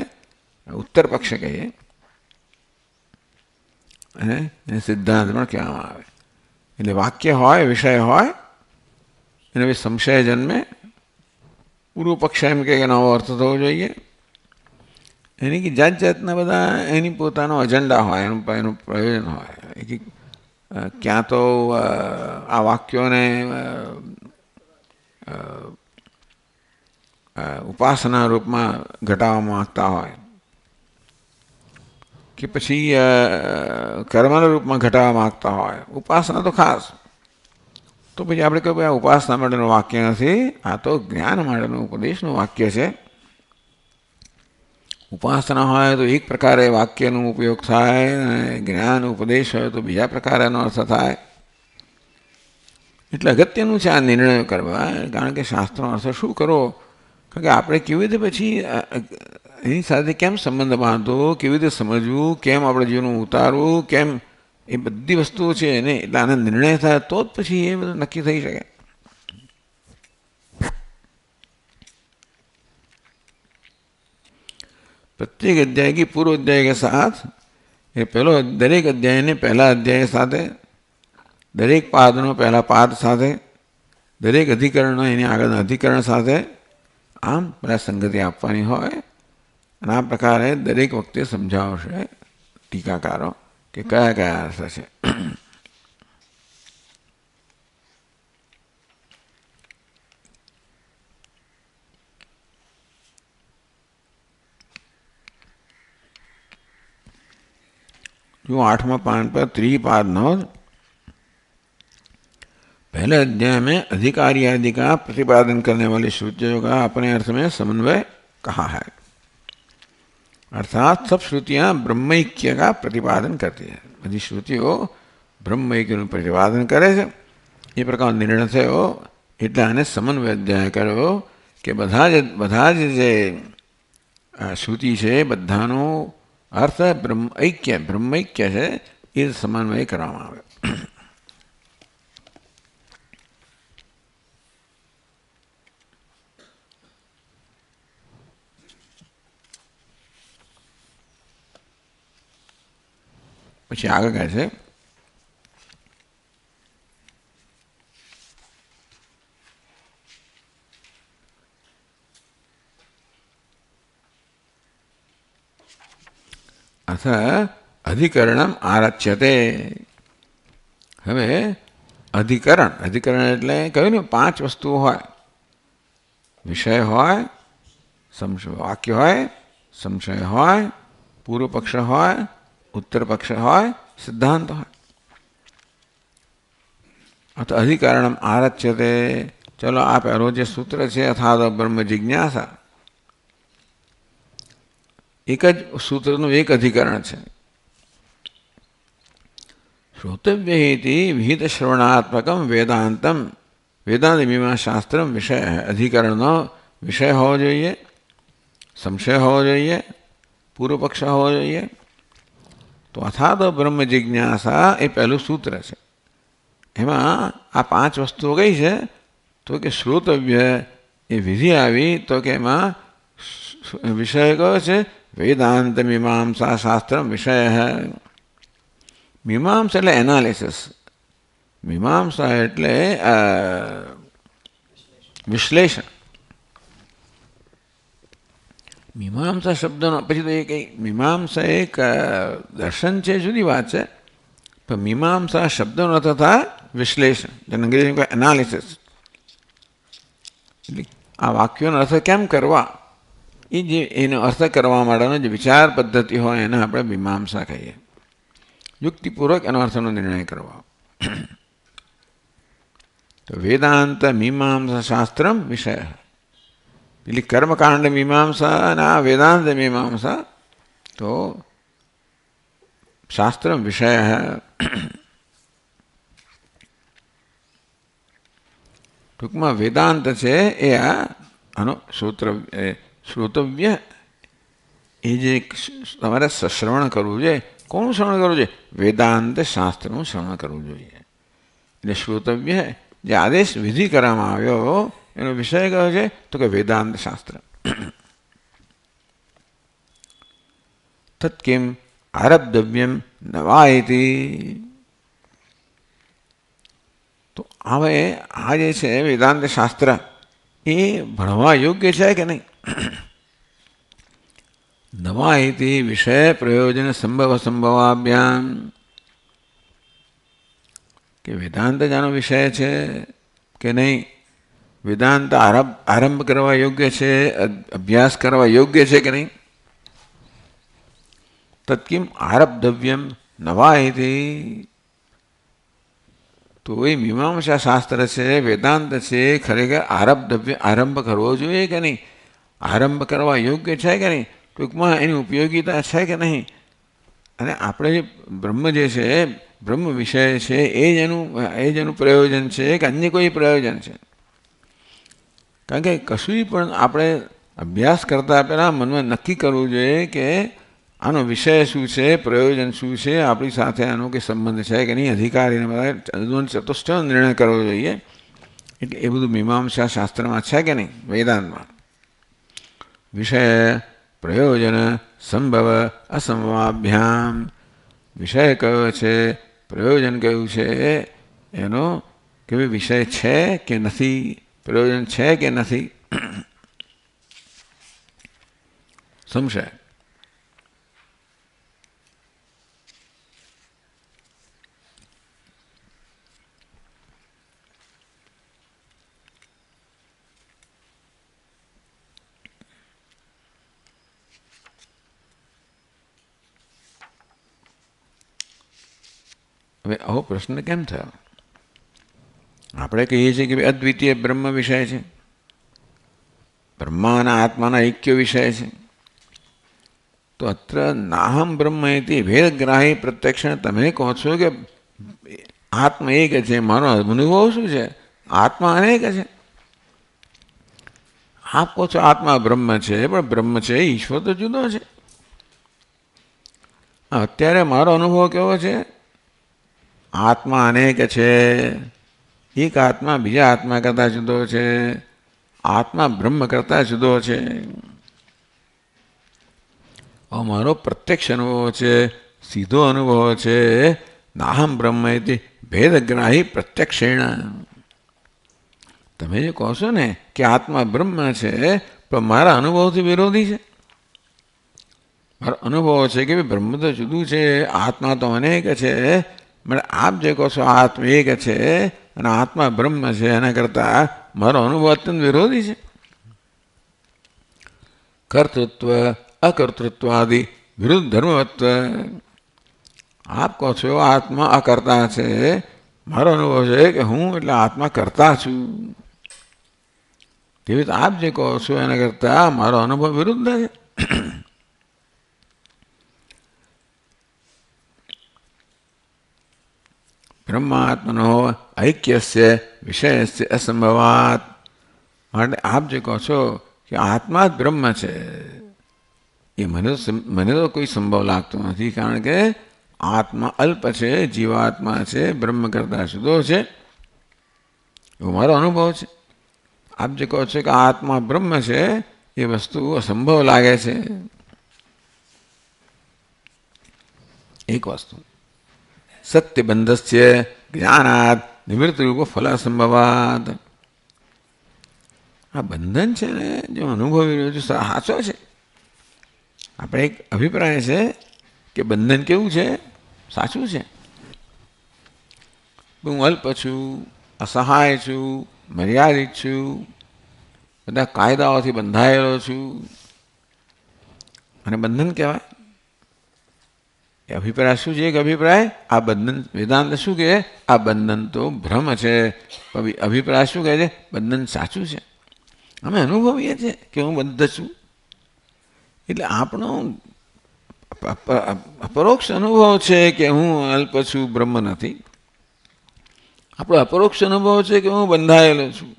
Speaker 1: ઉત્તર પક્ષ કહીએ અને એને સિદ્ધાંત પણ કહેવામાં આવે. એટલે વાક્ય હોય, વિષય હોય, એને બી સંશય જન્મે. પૂર્વ પક્ષ એમ કે નવો અર્થ થવો જોઈએ. એની કે જાત જાતના બધા એની પોતાનો અજન્ડા હોય, એનું પ્રયોજન હોય. ક્યાં તો આ વાક્યોને ઉપાસના રૂપમાં ઘટાડવા માંગતા હોય કે પછી કર્મના રૂપમાં ઘટાડવા માંગતા હોય. ઉપાસના તો ખાસ, તો તો પછી આપણે કહ્યું આ ઉપાસના માટેનું વાક્ય નથી, આ તો જ્ઞાન માટેનું ઉપદેશનું વાક્ય છે. ઉપાસના હોય તો એક પ્રકારે વાક્યનો ઉપયોગ થાય, અને જ્ઞાન ઉપદેશ હોય તો બીજા પ્રકારે એનો અર્થ થાય. એટલે અગત્યનું છે આ નિર્ણયો કરવા, કારણ કે શાસ્ત્રનો અર્થ શું કરો, કારણ કે આપણે કેવી રીતે પછી એની સાથે કેમ સંબંધ બાંધવો, કેવી રીતે સમજવું, કેમ આપણે જીવનમાં ઉતારવું, કેમ એ બધી વસ્તુઓ છે એને એટલે આને નિર્ણય થાય તો જ પછી એ બધું નક્કી થઈ શકે. प्रत्येक अध्याय की पूर्व अध्याय के साथ ये पहलो दरेक अध्याय ने पहला अध्याय સાથે દરેક પાદનો પહેલા પાદ સાથે દરેક અધિકરણનો એની આગળના અધિકરણ સાથે આમ બધા સંગતિ આપવાની હોય. અને આ પ્રકારે દરેક વખતે સમજાવશે ટીકાકારો કે કયા કયા અર્થ છે. जो 8वां पान पर त्रिपाद नौ पहले अध्याय में अधिकारी आदि का प्रतिपादन करने वाली श्रुतियों का अपने अर्थ में समन्वय कहा है. अर्थात सब श्रुतियां ब्रह्मैक्य का प्रतिपादन करती है. बधी श्रुतियों ब्रह्मैक्यનું प्रतिपादन કરે છે. એ પ્રકાર નિર્ણય થયો એટલે આને સમન્વય અધ્યાય કર્યો કે બધા જ જે શ્રુતિ છે બધાનો અર્થ બ્રહ્મૈક્ય છે એ સમન્વય કરવામાં આવે. પછી આગળ કહે છે अथ अधिकरणम आरच्यते. હવે અધિકરણ એટલે કહ્યું ને 5 વસ્તુઓ હોય, વિષય હોય, વાક્ય હોય, સંશય હોય, પૂર્વ પક્ષ હોય, ઉત્તર પક્ષ હોય, સિદ્ધાંત હોય. અથ અધિકરણમ આરચ્યતે. ચલો આ પહેલો જે સૂત્ર છે અથાદ બ્રહ્મ જિજ્ઞાસા, એક જ સૂત્રનું એક અધિકરણ છે. શ્રોતવ્ય હેતિ વિહિત શ્રવણાત્મકમ વેદાંતમ વેદાંત મીમાંસાસ્ત્ર વિષય. અધિકરણનો વિષય હોવો જોઈએ, સંશય હોવો જોઈએ, પૂર્વ પક્ષ હોવો જોઈએ. તો અથાદ બ્રહ્મ જિજ્ઞાસા એ પહેલું સૂત્ર છે. એમાં આ 5 વસ્તુઓ કઈ છે તો કે શ્રોતવ્ય એ વિધિ આવી તો કે એમાં વિષય કયો છે વેદાંત મીમાંસા શાસ્ત્ર વિષય. મીમાંસા એટલે એનાલિસિસ, મીમાંસા એટલે વિશ્લેષણ. મીમાંસા શબ્દનો પછી તો એ કંઈ મીમાંસા એક દર્શન છે, જુદી વાત છે. પણ મીમાંસા શબ્દનો અર્થ થાય વિશ્લેષણ, જેને અંગ્રેજીમાં કહે એનાલિસિસ. એટલે આ વાક્યોનો અર્થ કેમ કરવા, એ જે એનો અર્થ કરવા માટેનો જે વિચાર પદ્ધતિ હોય એને આપણે મીમાંસા કહીએ. યુક્તિપૂર્વક એનો અર્થનો નિર્ણય કરવા. તો વેદાંત મીમાંસા શાસ્ત્રમ વિષય. પેલી કર્મકાંડ મીમાંસા અને આ વેદાંત મીમાંસા તો શાસ્ત્ર વિષય. ટૂંકમાં વેદાંત છે એ આનો શ્રોતવ્ય એ જે તમારે શ્રવણ કરવું જોઈએ. કોનું શ્રવણ કરવું જોઈએ? વેદાંત શાસ્ત્રનું શ્રવણ કરવું જોઈએ. એટલે શ્રોતવ્ય જે આદેશ વિધિ કરવામાં આવ્યો એનો વિષય કયો છે તો કે વેદાંત શાસ્ત્ર. તત્કિમ આરબ્ધવ્યમ નવાયતી. તો હવે આ જે છે વેદાંત શાસ્ત્ર એ ભણવા યોગ્ય છે કે નહીં? નવાયતી વિષય પ્રયોજન સંભવાભ્યામ. કે વેદાંત જ આનો વિષય છે કે નહીં? વેદાંત આરંભ કરવા યોગ્ય છે, અભ્યાસ કરવા યોગ્ય છે કે નહીં? તત્કિમ આરબ્ધવ્યમ નવાયતી. તો એ મીમાંસા શાસ્ત્ર છે, વેદાંત છે, ખરેખર આરંભ કરવો જોઈએ કે નહીં? આરંભ કરવા યોગ્ય છે કે નહીં? ટૂંકમાં એની ઉપયોગિતા છે કે નહીં? અને આપણે જે બ્રહ્મ જે છે, બ્રહ્મ વિષય છે, એ જ એનું પ્રયોજન છે કે અન્ય કોઈ પ્રયોજન છે? કારણ કે કશું પણ આપણે અભ્યાસ કરતાં પહેલાં મનમાં નક્કી કરવું જોઈએ કે આનો વિષય શું છે, પ્રયોજન શું છે, આપણી સાથે આનો કંઈ સંબંધ છે કે નહીં, અધિકારીને બધા ચતુષ્ટય નિર્ણય કરવો જોઈએ. એટલે એ બધું મીમાંસા શાસ્ત્રમાં છે કે નહીં, વેદાંતમાં. વિષય પ્રયોજન સંભવ અસંભવાભ્યામ, વિષય કયો છે, પ્રયોજન કયું છે, એનો કે વિષય છે કે નથી, પ્રયોજન છે કે નથી, સંશય. હવે આવો પ્રશ્ન કેમ થયો? આપણે કહીએ છીએ કે અદ્વિતીય બ્રહ્મ વિષય છે, બ્રહ્મા અને આત્માના ઐક્ય વિષય છે. તો અત્ર નાહમ બ્રહ્મ એથી ભેદગ્રાહી પ્રત્યક્ષણ, તમે કહો છો કે આત્મા એક છે, મારો અનુભવ શું છે? આત્મા અનેક છે. આપ કહો છો આત્મા બ્રહ્મ છે, પણ બ્રહ્મ છે ઈશ્વર તો જુદો છે. અત્યારે મારો અનુભવ કેવો છે? આત્મા અનેક છે, એક આત્મા બીજા આત્મા કરતાં જુદો છે, આત્મા બ્રહ્મ કરતાં જુદો છે. મારો પ્રત્યક્ષ અનુભવ છે, સીધો અનુભવ છે. નાહમ બ્રહ્મ એથી ભેદગ્રાહી પ્રત્યક્ષેણ. તમે જે કહો છો ને કે આત્મા બ્રહ્મ છે, પણ મારા અનુભવથી વિરોધી છે. મારો અનુભવ છે કે બ્રહ્મ તો જુદું છે, આત્મા તો અનેક છે. મને આપ જે કહો છો આત્મા એક છે અને આત્મા બ્રહ્મ છે, એના કરતાં મારો અનુભવ અત્યંત વિરોધી છે. કર્તૃત્વ અકર્તૃત્વ આદિ વિરુદ્ધ ધર્મવત્વ. આપ કહો છો આત્મા અકર્તા છે, મારો અનુભવ છે કે હું એટલે આત્મા કરતા છું. તેવી રીતે આપ જે કહો છો એના કરતાં મારો અનુભવ વિરુદ્ધ છે. બ્રહ્માત્મનો ઐક્યસ્ય વિષયસ્ય અસંભવાત. માટે આપ જે કહો છો કે આત્મા જ બ્રહ્મ છે, એ મને તો કોઈ સંભવ લાગતો નથી. કારણ કે આત્મા અલ્પ છે, જીવાત્મા છે, બ્રહ્મ કરતા જુદો છે, એવો મારો અનુભવ છે. આપ જે કહો છો કે આત્મા બ્રહ્મ છે, એ વસ્તુ અસંભવ લાગે છે. એક વસ્તુ સત્યબંધસ્ય જ્ઞાનાદ નિવૃત્તિરૂપ ફલ અસંભવાદ. આ બંધન છે ને, જો અનુભવી રહ્યો છે સાચો છે. આપણે એક અભિપ્રાય છે કે બંધન કેવું છે, સાચું છે. હું અલ્પ છું, અસહાય છું, મર્યાદિત છું, બધા કાયદાઓથી બંધાયેલો છું, અને બંધન કહેવાય. એ અભિપ્રાય શું છે? એક અભિપ્રાય આ બંધન, વેદાંત શું કહે? આ બંધન તો ભ્રમ છે. અભિપ્રાય શું કહે છે? બંધન સાચું છે. અમે અનુભવીએ છીએ કે હું બંધ છું. એટલે આપણો અપરોક્ષ અનુભવ છે કે હું અલ્પ છું, બ્રહ્મ નથી. આપણો અપરોક્ષ અનુભવ છે કે હું બંધાયેલો છું,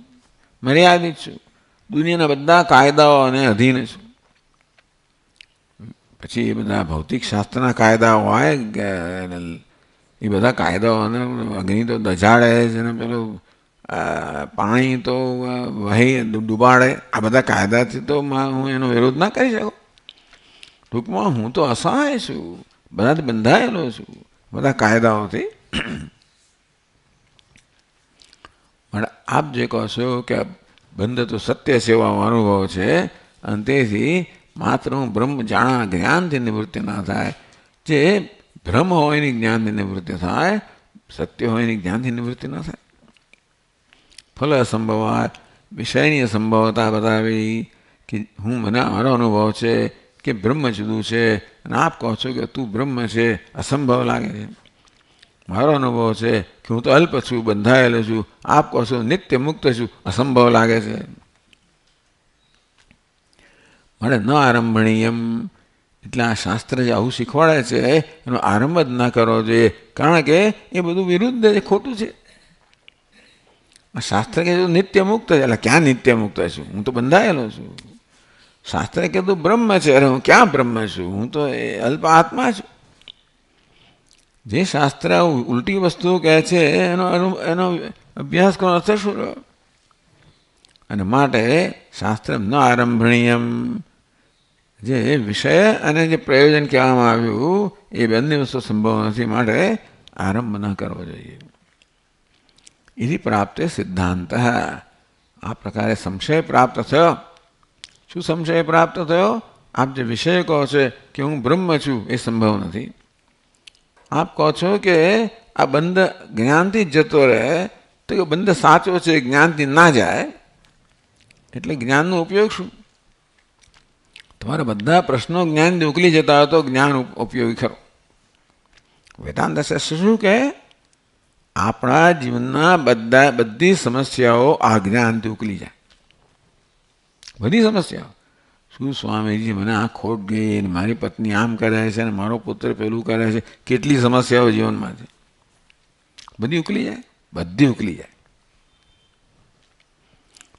Speaker 1: મર્યાદિત છું, દુનિયાના બધા કાયદાઓ અને અધીન છું. પછી એ બધા ભૌતિક શાસ્ત્રના કાયદાઓ હોય, એ બધા કાયદાઓ, અને અગ્નિ તો દજાડે છે ને પેલું પાણી તો વહી ડૂબાડે, આ બધા કાયદાથી તો હું એનો વિરોધ ના કરી શકું. ટૂંકમાં હું તો અસહાય છું, બધાથી બંધાયેલો છું, બધા કાયદાઓથી. પણ આપ જે કહો છો કે બંધ તો સત્ય સેવાનો અનુભવ છે, અને તેથી માત્ર હું બ્રહ્મ જાણા જ્ઞાનથી નિવૃત્તિ ના થાય. જે ભ્રમ હોય એની જ્ઞાનથી નિવૃત્તિ થાય, સત્ય હોય એની જ્ઞાનથી નિવૃત્તિ ના થાય. ફલ અસંભવાત, વિષયની અસંભવતા બતાવી કે મને મારો અનુભવ છે કે બ્રહ્મ જુદું છે, અને આપ કહો છો કે તું બ્રહ્મ છે, અસંભવ લાગે છે. મારો અનુભવ છે કે હું તો અલ્પ છું, બંધાયેલો છું. આપ કહો છો નિત્ય મુક્ત છું, અસંભવ લાગે છે. મળે ન આરંભણીયમ, એટલે આ શાસ્ત્ર જે આવું શીખવાડે છે એનો આરંભ જ ના કરવો જોઈએ, કારણ કે એ બધું વિરુદ્ધ છે, ખોટું છે. શાસ્ત્ર કે નિત્ય મુક્ત છે, એટલે ક્યાં નિત્ય મુક્ત છું? હું તો બંધાયેલો છું. શાસ્ત્રે કીધું બ્રહ્મ છે, અરે હું ક્યાં બ્રહ્મ છું? હું તો અલ્પ આત્મા છું. જે શાસ્ત્ર ઉલટી વસ્તુ કહે છે એનો અભ્યાસ કરવાનો અર્થ શું રહ્યો? અને માટે શાસ્ત્ર ન આરંભણીયમ, જે વિષય અને જે પ્રયોજન કહેવામાં આવ્યું એ બંને વસ્તુ સંભવ નથી, માટે આરંભ ન કરવો જોઈએ. એથી પ્રાપ્ત સિદ્ધાંત, આ પ્રકારે સંશય પ્રાપ્ત થયો. શું સંશય પ્રાપ્ત થયો? આપ જે વિષય કહો છો કે હું બ્રહ્મ છું એ સંભવ નથી. આપ કહો છો કે આ બંધ જ્ઞાનથી જ જતો રહે, તો કે બંધ સાચો છે, જ્ઞાનથી ના જાય, એટલે જ્ઞાનનો ઉપયોગ શું? તમારા બધા પ્રશ્નો જ્ઞાનથી ઉકલી જતા હોય તો જ્ઞાન ઉપયોગી ખરો. વેદાંત શાસ્ત્ર શું કહે? આપણા જીવનના બધી સમસ્યાઓ આ જ્ઞાનથી ઉકલી જાય. બધી સમસ્યાઓ. શું સ્વામીજી મને આ ખોટ ગઈ, મારી પત્ની આમ કરે છે ને મારો પુત્ર પેલું કરે છે, કેટલી સમસ્યાઓ જીવનમાં છે, બધી ઉકલી જાય, બધી ઉકલી જાય.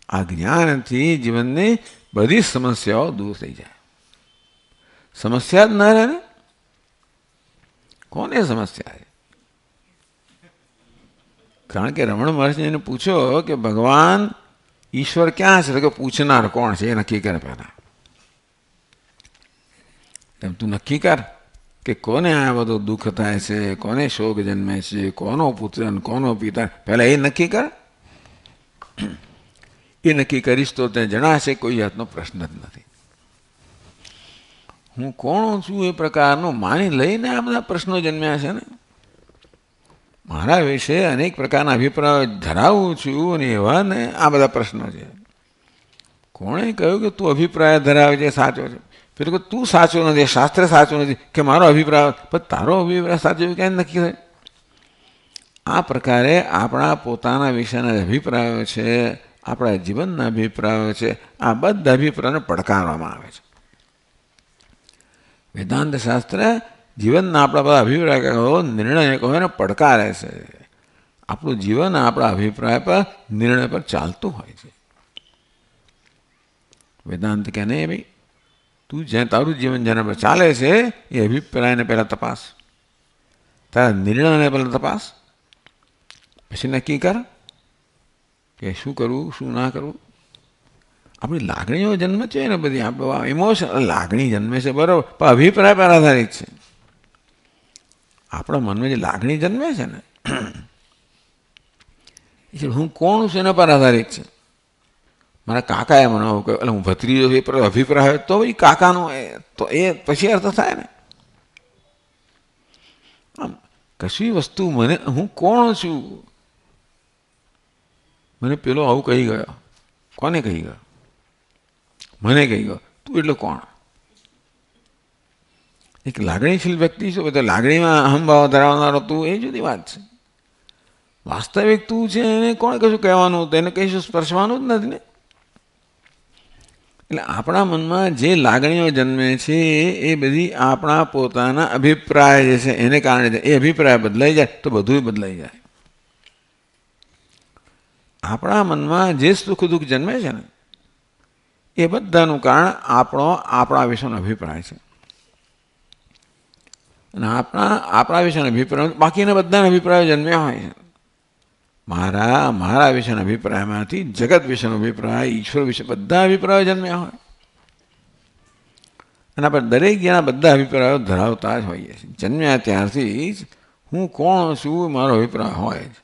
Speaker 1: આ જ્ઞાનથી જીવનની બધી સમસ્યાઓ દૂર થઈ જાય. સમસ્યા જ ન રહે ને, કોને સમસ્યા છે? કારણ કે રમણ મહર્ષિને પૂછો કે ભગવાન ઈશ્વર ક્યાં છે, તો કે પૂછનાર કોણ છે એ નક્કી કરે પહેલા. એમ તું નક્કી કર કે કોને આ બધું દુઃખ થાય છે, કોને શોક જન્મે છે, કોનો પુત્ર કોનો પિતા, પહેલા એ નક્કી કર. એ નક્કી કરીશ તો તેને જણાશે કોઈ જાતનો પ્રશ્ન જ નથી. હું કોણ છું એ પ્રકારનું માની લઈને આ બધા પ્રશ્નો જન્મ્યા છે ને. મારા વિશે અનેક પ્રકારના અભિપ્રાયો ધરાવું છું અને એવા ને આ બધા પ્રશ્નો છે. કોણે કહ્યું કે તું અભિપ્રાય ધરાવે છે સાચો છે? પેલું કે તું સાચો નથી, શાસ્ત્ર સાચું નથી, કે મારો અભિપ્રાય, પણ તારો અભિપ્રાય સાચો એવું ક્યાંય નક્કી થાય? આ પ્રકારે આપણા પોતાના વિષયના અભિપ્રાયો છે, આપણા જીવનના અભિપ્રાયો છે, આ બધા અભિપ્રાયોને પડકારવામાં આવે છે. વેદાંત શાસ્ત્ર જીવનના આપણા બધા અભિપ્રાયો નિર્ણયકોને પડકારે છે. આપણું જીવન આપણા અભિપ્રાય પર નિર્ણય પર ચાલતું હોય છે. વેદાંત કે નહીં ભાઈ, તું જ્યાં તારું જીવન જેના પર ચાલે છે એ અભિપ્રાયને પહેલાં તપાસ, તારા નિર્ણયને પહેલાં તપાસ, પછી નક્કી કર કે શું કરવું શું ના કરવું. આપણી લાગણીઓ જન્મે છે ને બધી, આપણું ઇમોશન લાગણી જન્મે છે બરાબર, પણ અભિપ્રાય પર આધારિત છે. આપણા મનમાં જે લાગણી જન્મે છે ને એ હું કોણ છું એના પર આધારિત છે. મારા કાકાએ મને આવું કહ્યું, એટલે હું ભત્રીજો એ પર અભિપ્રાય હોય તો એ કાકાનો તો એ પછી અર્થ થાય ને. આમ કશી વસ્તુ મને હું કોણ છું, મને પેલો આવું કહી ગયો, કોને કહી ગયો? મને કહી ગયો. તું એટલે કોણ? એક લાગણીશીલ વ્યક્તિ છે, બધા લાગણીમાં અહંભાવ ધરાવનારો તું, એ જુદી વાત છે. વાસ્તવિક તું છે એને કોણે કશું કહેવાનું હતું? એને કશું સ્પર્શવાનું જ નથી ને. એટલે આપણા મનમાં જે લાગણીઓ જન્મે છે એ બધી આપણા પોતાના અભિપ્રાય જે છે એને કારણે, એ અભિપ્રાય બદલાઈ જાય તો બધું બદલાઈ જાય. આપણા મનમાં જે સુખ દુઃખ જન્મે છે ને એ બધાનું કારણ આપણા વિશેનો અભિપ્રાય છે. અને આપણા વિશેનો અભિપ્રાય બાકીના બધાના અભિપ્રાયો જન્મ્યા હોય છે. મારા વિશેના અભિપ્રાયમાંથી જગત વિશેનો અભિપ્રાય, ઈશ્વર વિશે બધા અભિપ્રાયો જન્મ્યા હોય. અને આપણે દરેક જણા બધા અભિપ્રાયો ધરાવતા જ હોઈએ છીએ. જન્મ્યા ત્યારથી જ હું કોણ છું મારો અભિપ્રાય હોય જ.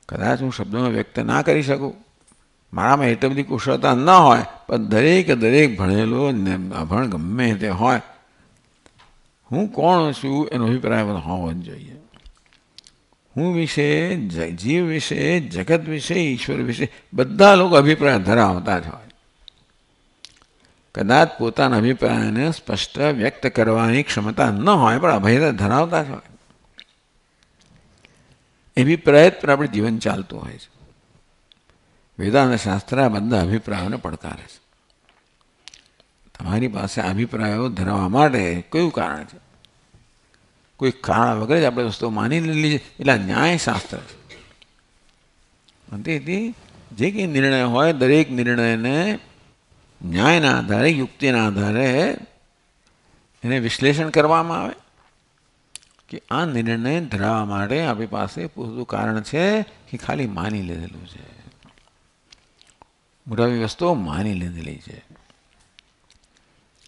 Speaker 1: કદાચ હું શબ્દોમાં વ્યક્ત ના કરી શકું, મારામાં એટલી બધી કુશળતા ન હોય, પણ દરેક ભણેલો અભણ ગમે તે હોય, હું કોણ છું એનો અભિપ્રાય હોવો જ જોઈએ. હું વિશે, જીવ વિશે, જગત વિશે, ઈશ્વર વિશે બધા લોકો અભિપ્રાય ધરાવતા જ હોય. કદાચ પોતાના અભિપ્રાયને સ્પષ્ટ વ્યક્ત કરવાની ક્ષમતા ન હોય, પણ અભયતા ધરાવતા જ હોય. અભિપ્રાય પર આપણે જીવન ચાલતું હોય છે. વેદાંત શાસ્ત્ર આ બધા અભિપ્રાયોને પડકારે છે. તમારી પાસે અભિપ્રાયો ધરાવવા માટે કયું કારણ છે? કોઈ કારણ વગર જ આપણે વસ્તુઓ માની લીધી છે. એટલે ન્યાયશાસ્ત્ર છે. તેથી જે કંઈ નિર્ણય હોય દરેક નિર્ણયને ન્યાયના આધારે, યુક્તિના આધારે એને વિશ્લેષણ કરવામાં આવે કે આ નિર્ણય ધરાવવા માટે આપણી પાસે પૂરતું કારણ છે કે ખાલી માની લીધેલું છે. મોટાવી વસ્તુઓ માની લીધેલી છે.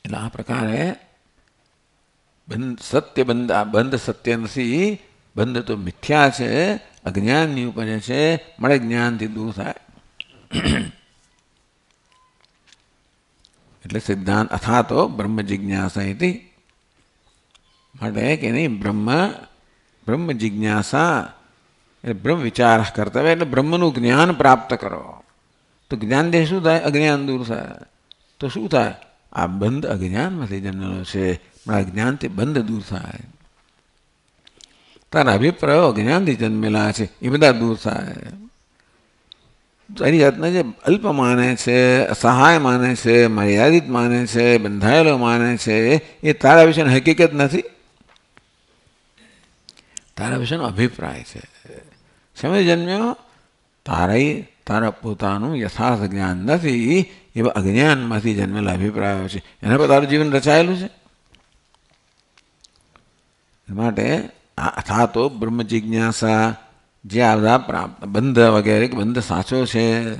Speaker 1: એટલે આ પ્રકારે સત્ય બંધ સત્ય નથી, બંધ તો મિથ્યા છે, અજ્ઞાનની ઉપજે છે, મળે જ્ઞાનથી દૂર થાય. એટલે સિદ્ધાંત અથા તો બ્રહ્મ જિજ્ઞાસા હતી માટે કે નહીં, બ્રહ્મ જિજ્ઞાસા એટલે બ્રહ્મ વિચાર કરતા હોય એટલે બ્રહ્મનું જ્ઞાન પ્રાપ્ત કરો. તો જ્ઞાનથી શું થાય? અજ્ઞાન દૂર થાય. તો શું થાય? આ બંધ અજ્ઞાનમાંથી જન્મેલો છે, પણ આ જ્ઞાનથી બંધ દૂર થાય. તારા અભિપ્રાયો અજ્ઞાનથી જન્મેલા છે, એ બધા દૂર થાય. તારી જાતને જે અલ્પ માને છે, અસહાય માને છે, મર્યાદિત માને છે, બંધાયેલો માને છે, એ તારા વિશેની હકીકત નથી, તારા વિશેનો અભિપ્રાય છે. સમય જન્મ્યો તારા પોતાનું યથાર્થ જ્ઞાન નથી, એવા અજ્ઞાનમાંથી જન્મેલા અભિપ્રાયો છે. એના પર તારું જીવન રચાયેલું છે. માટે અથા તો બ્રહ્મ જિજ્ઞાસા, જે આ બધા પ્રાપ્ત બંધ વગેરે બંધ સાચો છે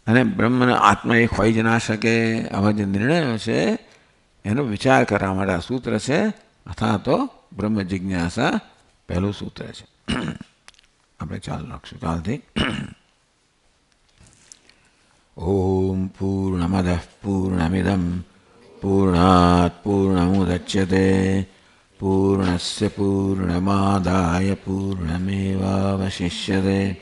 Speaker 1: અને બ્રહ્મને આત્મા એ ખોઈ જ ના શકે, આવા જે નિર્ણયો છે એનો વિચાર કરવા માટે આ સૂત્ર છે. અથા તો બ્રહ્મ જિજ્ઞાસા પહેલું સૂત્ર છે. આપણે ચાલ રાખશું કાલથી. ઓમ પૂર્ણમદ પૂર્ણમિદમ પૂર્ણાત પૂર્ણમુદચ્યતે પૂર્ણસ્ય પૂર્ણમાદાય પૂર્ણમેવાવશિષ્યતે.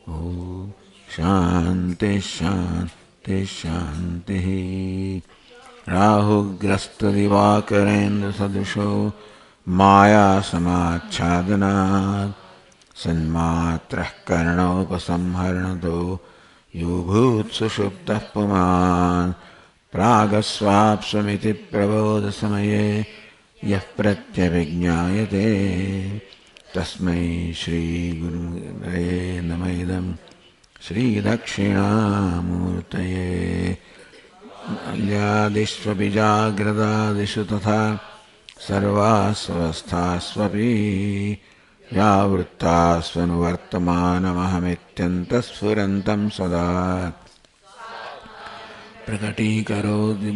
Speaker 1: ઓમ શાંતિ શાંતિ શાંતિ. રાહુગ્રસ્ત દિવાકરેન્દ્ર સદૃશો માયા સમાચ્છાદનાत् સન્માત્રઃ કર્ણોપસંહરણતો યોભૂત સુષુપ્તઃ પુમાન પ્રાગસ્વાપ્સ્વમિતિ પ્રબોધ સમયે યઃ પ્રત્યવિજ્ઞાયતે તસ્મૈ શ્રી ગુરુએ નમઃ. ઇદં શ્રી દક્ષિણામૂર્તયે. અલ્યાદિષ્વપि જાગ્રદાદિષુ તથા સર્વાસ્વસ્થાસ્વપि વ્યાવૃત્તાસ્વનુવર્તમાનમહમિત્યन्तઃસ્ફુરन्तं સદા પ્રકટીકરોતિ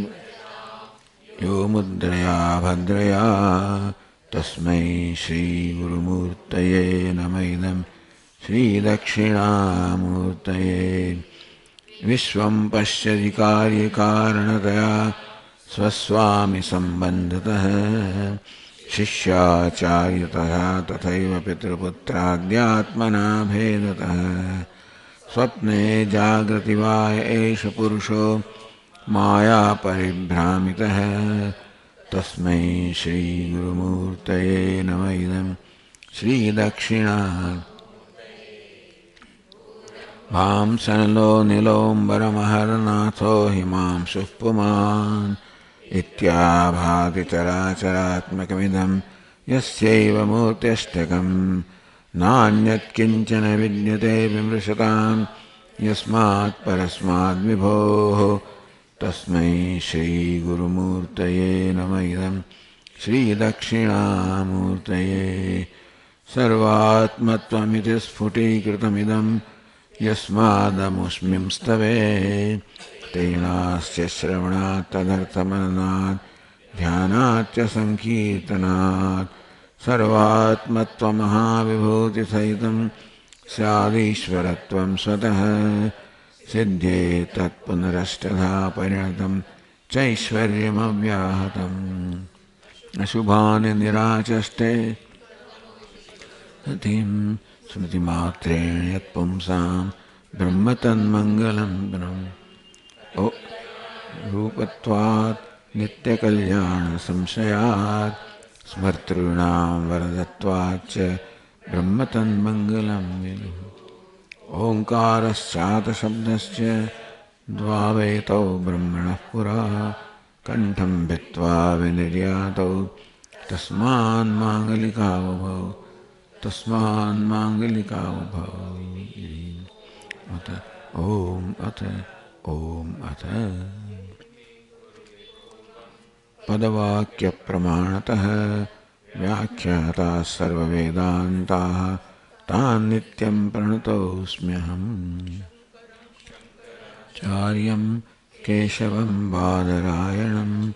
Speaker 1: યો મુદ્રયા ભદ્રયા. તસ્મૈ શ્રી ગુરુમૂર્તયે નમઃ. ઇદં શ્રી દક્ષિણામૂર્તયે. વિશ્વં પશ્યતિ કાર્યકારણતયા સ્વસ્વામિ સંબંધતઃ શિષ્યાચાર્યતઃ તથૈવ પિતૃપુત્રાદ્યાત્મના ભેદતઃ સ્વપ્ને જાગૃતિ વા એષ પુરુષો માયા પરિભ્રામિતઃ. તસ્મૈ શ્રી ગુરુમૂર્તયે નમઃ. ઇદં શ્રી દક્ષિણા ભાંસનલો નીલોંબરમહરનાથો હિમાંશુઃ પુમાન ઇત્યાભાતિ ચરાચરાત્મકમિદં યસ્યૈવ મૂર્ત્યષ્ટકં નાન્યत् કિંચન વિદ્યતે વિમૃશતાં યસ્માत् પરસ્માદ્ વિભોઃ. તસ્મૈ શ્રી ગુરુમૂર્તયે નમઃ. ઇદં શ્રી દક્ષિણામૂર્તયે. સર્વાત્મત્વમિતિ સ્ફુટીકૃતમિદં યસ્માદમુષ્મિંસ્તવે તૈણાસ્ય શ્રવણાत् તદર્થમનનાत् ધ્યાનાચ્ચ સંકીર્તનાत् સર્વાત્મત્વમહાવિભૂતિસહિतं સ્યાદીશ્વરત્વં સ્વતઃ સિદ્ધ્યે તત્પુનરષ્ટધા પરિણतं ચૈશ્વર્યમવ્યાહતम्. અશુભાનિ નિરાચષ્ટે સતીં સ્મૃતિમાત્રેણ યત્પુંસાં બ્રહ્મ તન્મંગલં બ્રહ્મ. રૂપત્વાत् નિત્યકલ્યાણ સંશયાत् સ્મર્તॄણાં વરદત્વાચ્ચ ब्रह्म तन्मङ्गलं विदुः ओङ्कारश्चातशब्दस्य द्वावेतौ ब्रह्मणः पुरा कण्ठं भित्त्वा विनिर्यातौ तस्मान्माङ्गलिकावुभौ अथ ॐ अथ पदवाक्यप्रमाणतः व्याख्याताः सर्ववेदान्ताः तान् नित्यं प्रणतोऽस्म्यहम् चार्यं केशवं बादरायणं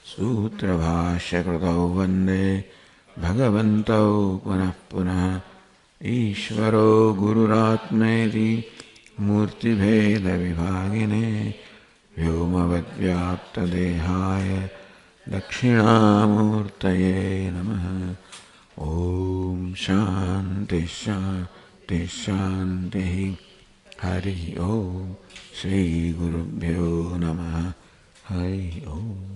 Speaker 1: सूत्रभाष्यकृतौ वन्दे भगवन्तौ पुनः पुनः ईश्वरो गुरुरात्मेति मूर्तिभेदविभागिने व्योमवद्व्याप्तदेहाय दक्षिणामूर्तये नमः। ॐ शान्ति शान्ति शान्तिः। हरि ओम। श्री गुरुभ्यो नमः। हरि ओम।